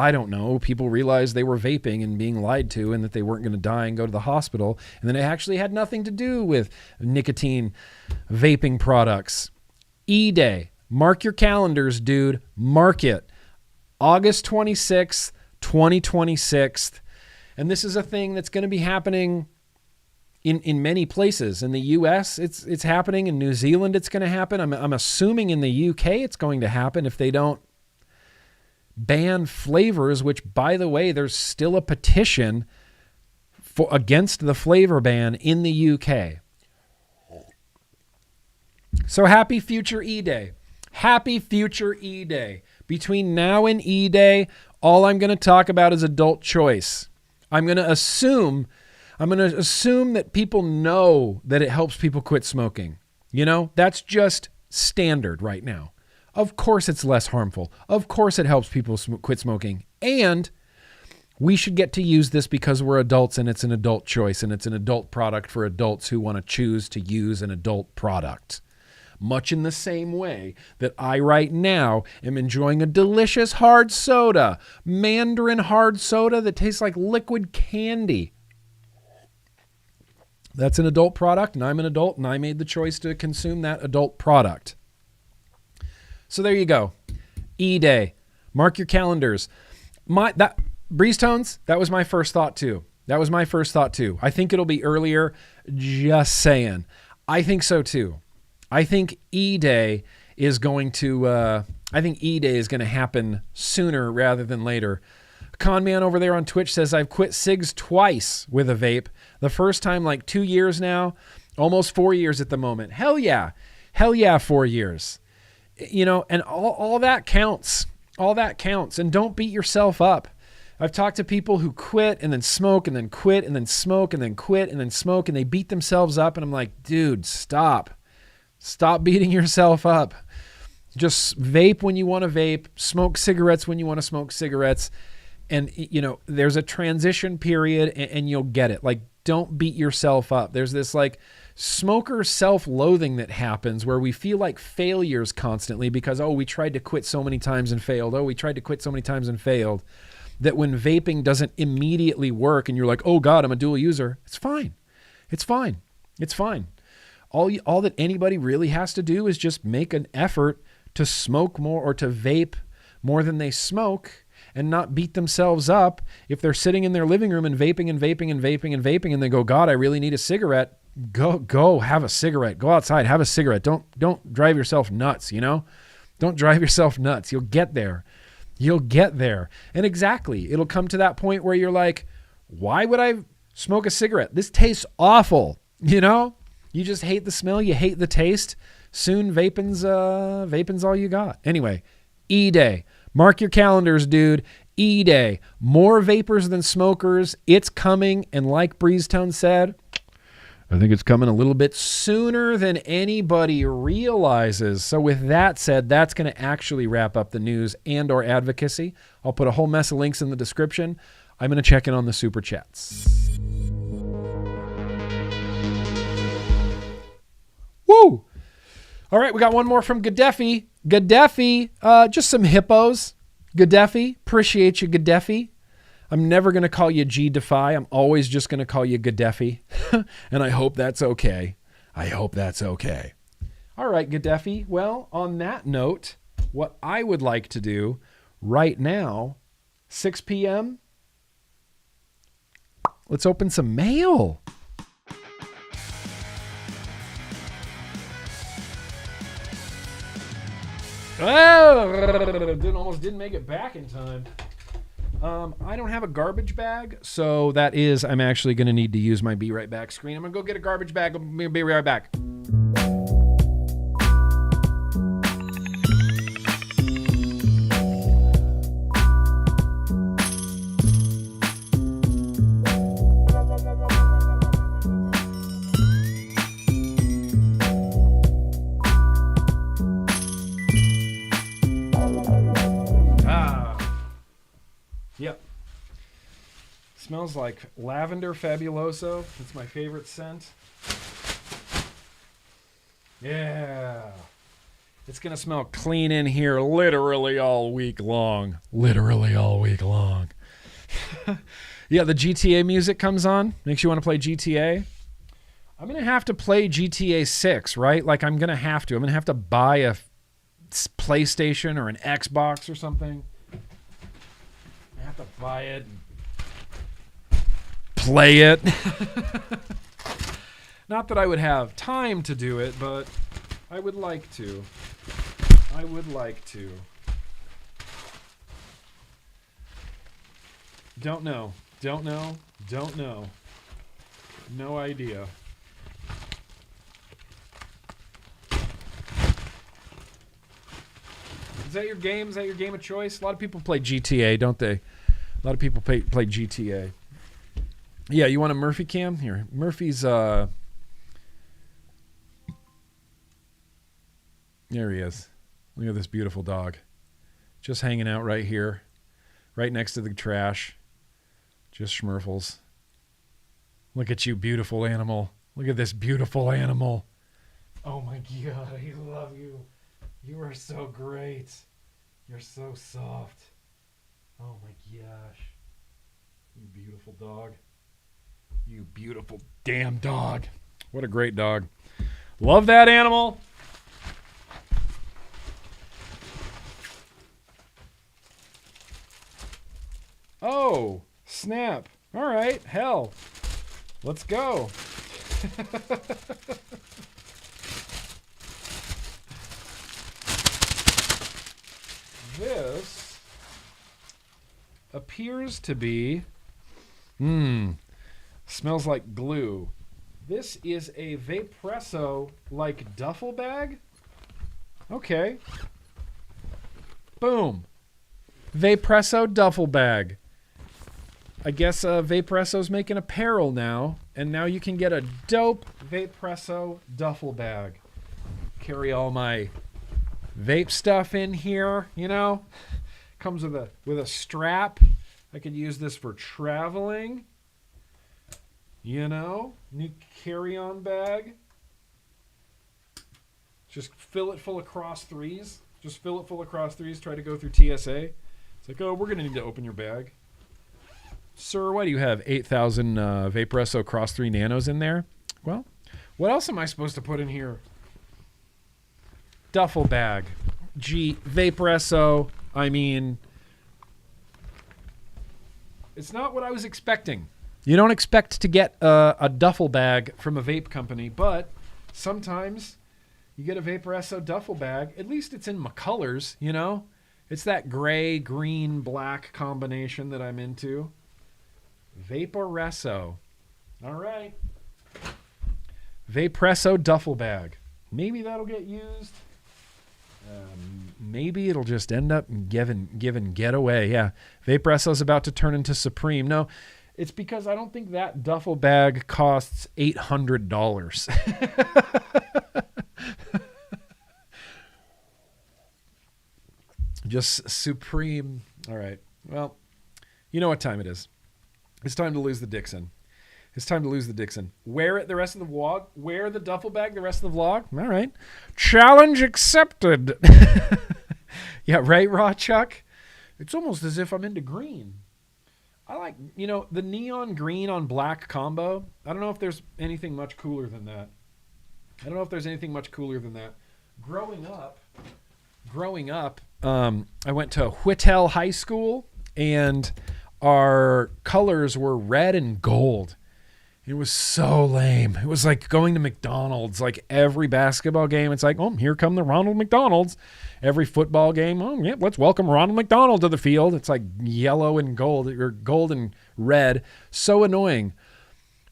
people realized they were vaping and being lied to and that they weren't going to die and go to the hospital. And then it actually had nothing to do with nicotine vaping products. E-Day. Mark your calendars, dude. Mark it. August 26th, 2026. And this is a thing that's going to be happening in many places. In the US, it's happening. In New Zealand, it's going to happen. I'm assuming in the UK, it's going to happen if they don't ban flavors, which, by the way, there's still a petition against the flavor ban in the UK. So happy future E-Day. Happy future E-Day. Between now and E-Day, all I'm going to talk about is adult choice. I'm going to assume that people know that it helps people quit smoking. That's just standard right now. Of course it's less harmful. Of course it helps people quit smoking. And we should get to use this because we're adults and it's an adult choice and it's an adult product for adults who want to choose to use an adult product. Much in the same way that I right now am enjoying a delicious hard soda, Mandarin hard soda that tastes like liquid candy. That's an adult product, and I'm an adult, and I made the choice to consume that adult product. So there you go. E-Day. Mark your calendars. Breeze Tones, that was my first thought too. I think it'll be earlier. Just saying. I think so too. I think E-Day is going to happen sooner rather than later. Conman over there on Twitch says, I've quit cigs twice with a vape. The first time like 2 years now, almost 4 years at the moment. Hell yeah, 4 years. And all that counts. All that counts. And don't beat yourself up. I've talked to people who quit and then smoke and then quit and then smoke and then quit and then smoke and they beat themselves up. And I'm like, dude, stop. Stop beating yourself up. Just vape when you want to vape. Smoke cigarettes when you want to smoke cigarettes. And, there's a transition period and you'll get it. Like, don't beat yourself up. There's this like smoker self-loathing that happens where we feel like failures constantly because, we tried to quit so many times and failed. That when vaping doesn't immediately work and you're like, oh God, I'm a dual user. It's fine. All that anybody really has to do is just make an effort to smoke more or to vape more than they smoke and not beat themselves up if they're sitting in their living room and vaping and vaping and vaping and vaping and they go, God, I really need a cigarette. Go have a cigarette. Go outside, have a cigarette. Don't drive yourself nuts, you know? Don't drive yourself nuts. You'll get there. You'll get there. And exactly, it'll come to that point where you're like, why would I smoke a cigarette? This tastes awful, you know? You just hate the smell, you hate the taste. Soon vaping's all you got. Anyway, E-Day. Mark your calendars, dude. E-Day. More vapors than smokers. It's coming, and like Breezetown said, I think it's coming a little bit sooner than anybody realizes. So with that said, that's going to actually wrap up the news and or advocacy. I'll put a whole mess of links in the description. I'm going to check in on the super chats. Woo! All right, we got one more from Gaddafi. Gaddafi, just some hippos. Gaddafi, appreciate you, Gaddafi. I'm never going to call you G-Defy. I'm always just going to call you Gaddafi. And I hope that's okay. I hope that's okay. All right, Gaddafi. Well, on that note, what I would like to do right now, 6 p.m., let's open some mail. Almost didn't make it back in time. I don't have a garbage bag, so that is, I'm actually going to need to use my Be Right Back screen. I'm going to go get a garbage bag. I'm going to be right back. Yep. Smells like lavender fabuloso. It's my favorite scent. Yeah. It's going to smell clean in here literally all week long. Literally all week long. Yeah, the GTA music comes on. Makes you want to play GTA. I'm going to have to play GTA 6, right? Like I'm going to have to. I'm going to have to buy a PlayStation or an Xbox or something. I have to buy it and play it. Not that I would have time to do it, but I would like to. I would like to. Don't know. Don't know. Don't know. No idea. Is that your game? Is that your game of choice? A lot of people play GTA, don't they? A lot of people play GTA. Yeah, you want a Murphy cam? Here. Murphy's, there he is. Look at this beautiful dog. Just hanging out right here. Right next to the trash. Just schmurfles. Look at you, beautiful animal. Look at this beautiful animal. Oh my God, I love you. You are so great. You're so soft. Oh my gosh. You beautiful dog. You beautiful damn dog. What a great dog. Love that animal. Oh, snap. All right, hell. Let's go. This appears to be, smells like glue. This is a Vaperesso like duffel bag. Okay. Boom. Vaperesso duffel bag. I guess Vaperesso's making apparel now, and now you can get a dope Vaperesso duffel bag. Carry all my vape stuff in here, you know. Comes with a strap. I could use this for traveling. You know, new carry-on bag. Just fill it full of cross threes. Just fill it full of cross threes. Try to go through TSA. It's like, oh, we're going to need to open your bag. Sir, why do you have 8,000 Vaperesso Cross 3 Nanos in there? Well, what else am I supposed to put in here? Duffel bag. Gee, Vaporesso, I mean, it's not what I was expecting. You don't expect to get a duffel bag from a vape company, but sometimes you get a Vaporesso duffel bag. At least it's in my colors, you know? It's that gray, green, black combination that I'm into. Vaporesso. All right. Vaporesso duffel bag. Maybe that'll get used. Maybe it'll just end up giving getaway. Yeah. Vaporesso's about to turn into Supreme. No, it's because I don't think that duffel bag costs $800. Just Supreme. All right. Well, you know what time it is. It's time to lose the Dixxon. It's time to lose the Dixxon. Wear it the rest of the vlog. Wear the duffel bag the rest of the vlog. All right. Challenge accepted. Yeah, right, Raw Chuck? It's almost as if I'm into green. I like, you know, the neon green on black combo. I don't know if there's anything much cooler than that. Growing up, I went to Whittle High School, and our colors were red and gold. It was so lame. It was like going to McDonald's. Like every basketball game, it's like, oh, here come the Ronald McDonald's. Every football game, oh, yeah, let's welcome Ronald McDonald to the field. It's like yellow and gold, or gold and red. So annoying.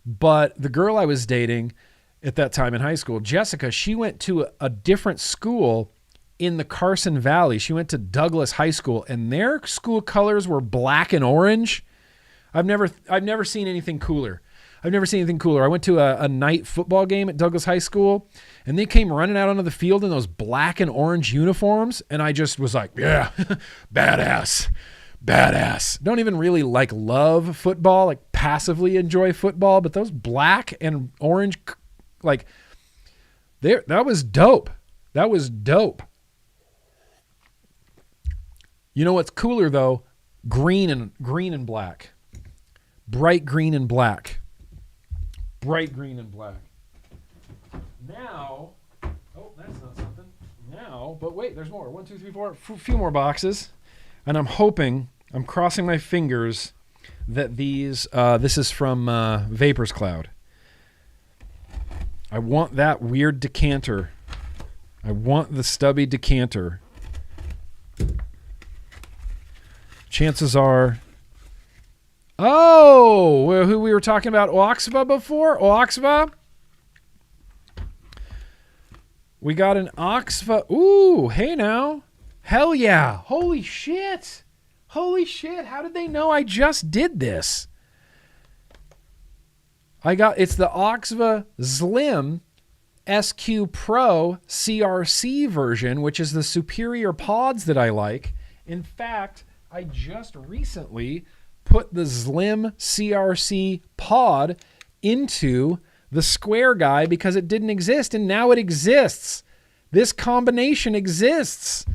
But the girl I was dating at that time in high school, Jessica, she went to a different school in the Carson Valley. She went to Douglas High School, and their school colors were black and orange. I've never seen anything cooler. I went to a night football game at Douglas High School, and they came running out onto the field in those black and orange uniforms, and I just was like, yeah, badass. Don't even really like love football, like passively enjoy football, but those black and orange, like, that was dope. You know what's cooler though? Green and black. Bright green and black. Now, oh, that's not something. Now, but wait, there's more. 1, 2, 3, 4, a few more boxes. And I'm crossing my fingers that this is from Vapor's Cloud. I want that weird decanter. I want the stubby decanter. Chances are... Oh, who we were talking about, Oaxva before? Oaxva? We got an Oaxva. Ooh, hey now. Hell yeah. Holy shit. How did they know I just did this? It's the Oaxva Slim SQ Pro CRC version, which is the superior pods that I like. In fact, I just recently put the Slim CRC pod into the square guy because it didn't exist, and now it exists. This combination exists.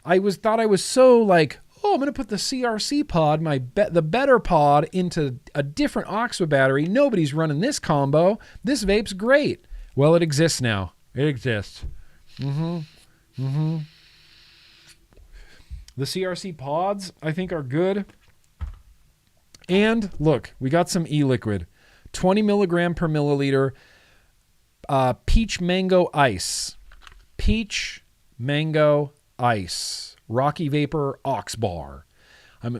Thought I was so like, oh, I'm going to put the CRC pod, the better pod, into a different Oxford battery. Nobody's running this combo. This vape's great. Well, it exists now. It exists. The CRC pods, I think, are good. And look, we got some e-liquid. 20 milligram per milliliter. Peach mango ice. Rocky Vapor Ox Bar.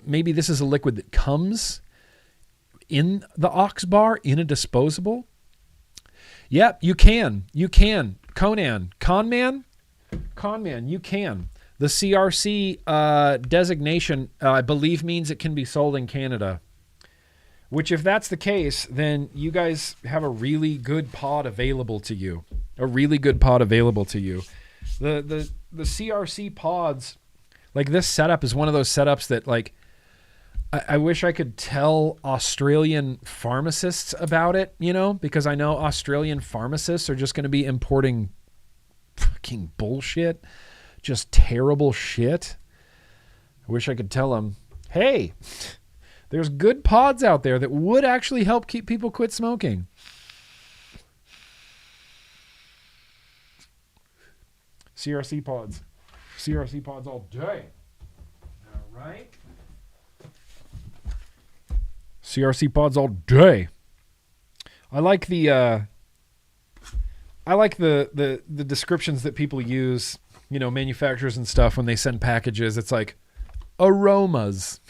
Maybe this is a liquid that comes in the Ox Bar in a disposable. Yep, you can. Conman, you can. The CRC designation, I believe, means it can be sold in Canada. Which, if that's the case, then you guys have a really good pod available to you. The CRC pods, like this setup is one of those setups that, like, I wish I could tell Australian pharmacists about it, you know, because I know Australian pharmacists are just going to be importing fucking bullshit, just terrible shit. I wish I could tell them, hey, there's good pods out there that would actually help keep people quit smoking. CRC pods. CRC pods all day. All right. CRC pods all day. I like the descriptions that people use, manufacturers and stuff when they send packages. It's like aromas.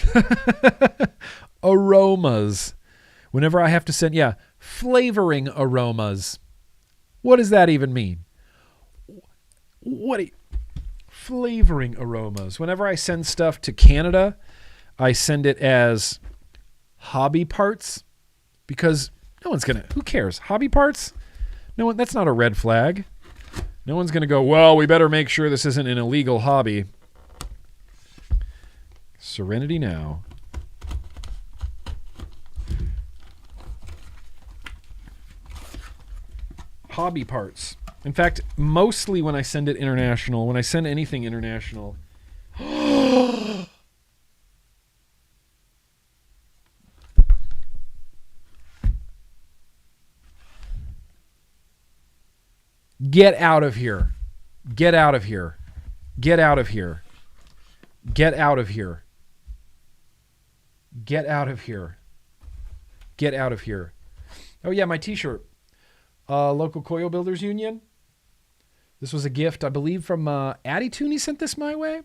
Aromas. Whenever I have to send, flavoring aromas. What does that even mean? Flavoring aromas. Whenever I send stuff to Canada, I send it as hobby parts because who cares? Hobby parts? No one, that's not a red flag. No one's going to go, well, we better make sure this isn't an illegal hobby. Serenity now. Hobby parts. In fact, mostly when I send it international, when I send anything international, get out of here. Get out of here. Get out of here. Get out of here. Get out of here. Get out of here. Oh yeah, my t-shirt. Local Coil Builders Union. This was a gift, I believe, from Addy Tooney sent this my way.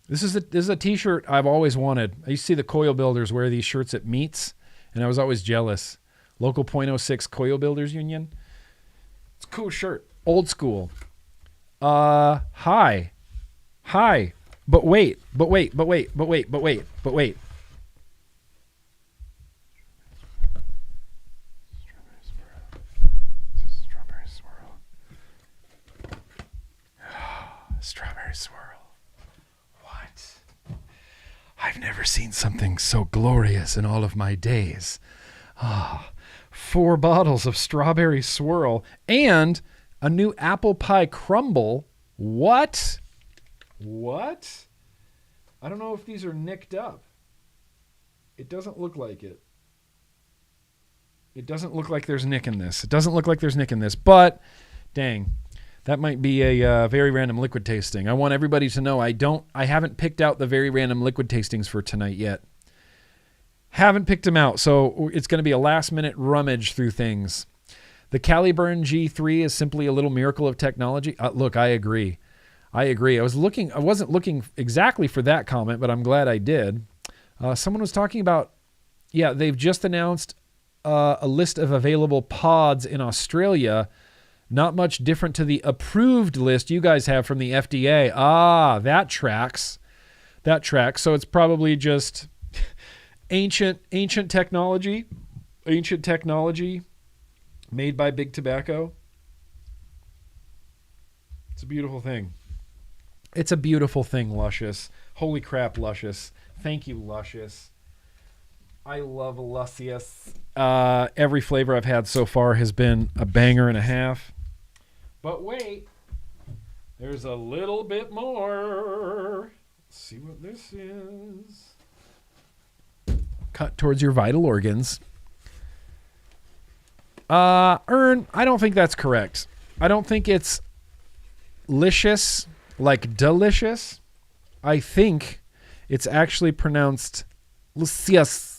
This is a t-shirt I've always wanted. I used to see the coil builders wear these shirts at meets, and I was always jealous. Local .06 Coil Builders Union. It's a cool shirt. Old school. Hi. But wait. Strawberry swirl. What? I've never seen something so glorious in all of my days. 4 bottles of strawberry swirl and a new apple pie crumble. What? I don't know if these are nicked up. It doesn't look like it. It doesn't look like there's nick in this. But dang. That might be a very random liquid tasting. I want everybody to know I haven't picked out the very random liquid tastings for tonight yet. Haven't picked them out, so it's going to be a last minute rummage through things. The Caliburn G3 is simply a little miracle of technology. Look, I agree. I wasn't looking exactly for that comment, but I'm glad I did. Someone was talking about, they've just announced a list of available pods in Australia. Not much different to the approved list you guys have from the FDA. That tracks. So it's probably just ancient technology made by Big Tobacco. It's a beautiful thing. Luscious. Holy crap, Luscious. Thank you, Luscious. I love Luscious. Every flavor I've had so far has been a banger and a half. But wait, there's a little bit more. Let's see what this is. Cut towards your vital organs. I don't think that's correct. I don't think it's licious, like delicious. I think it's actually pronounced Lucius.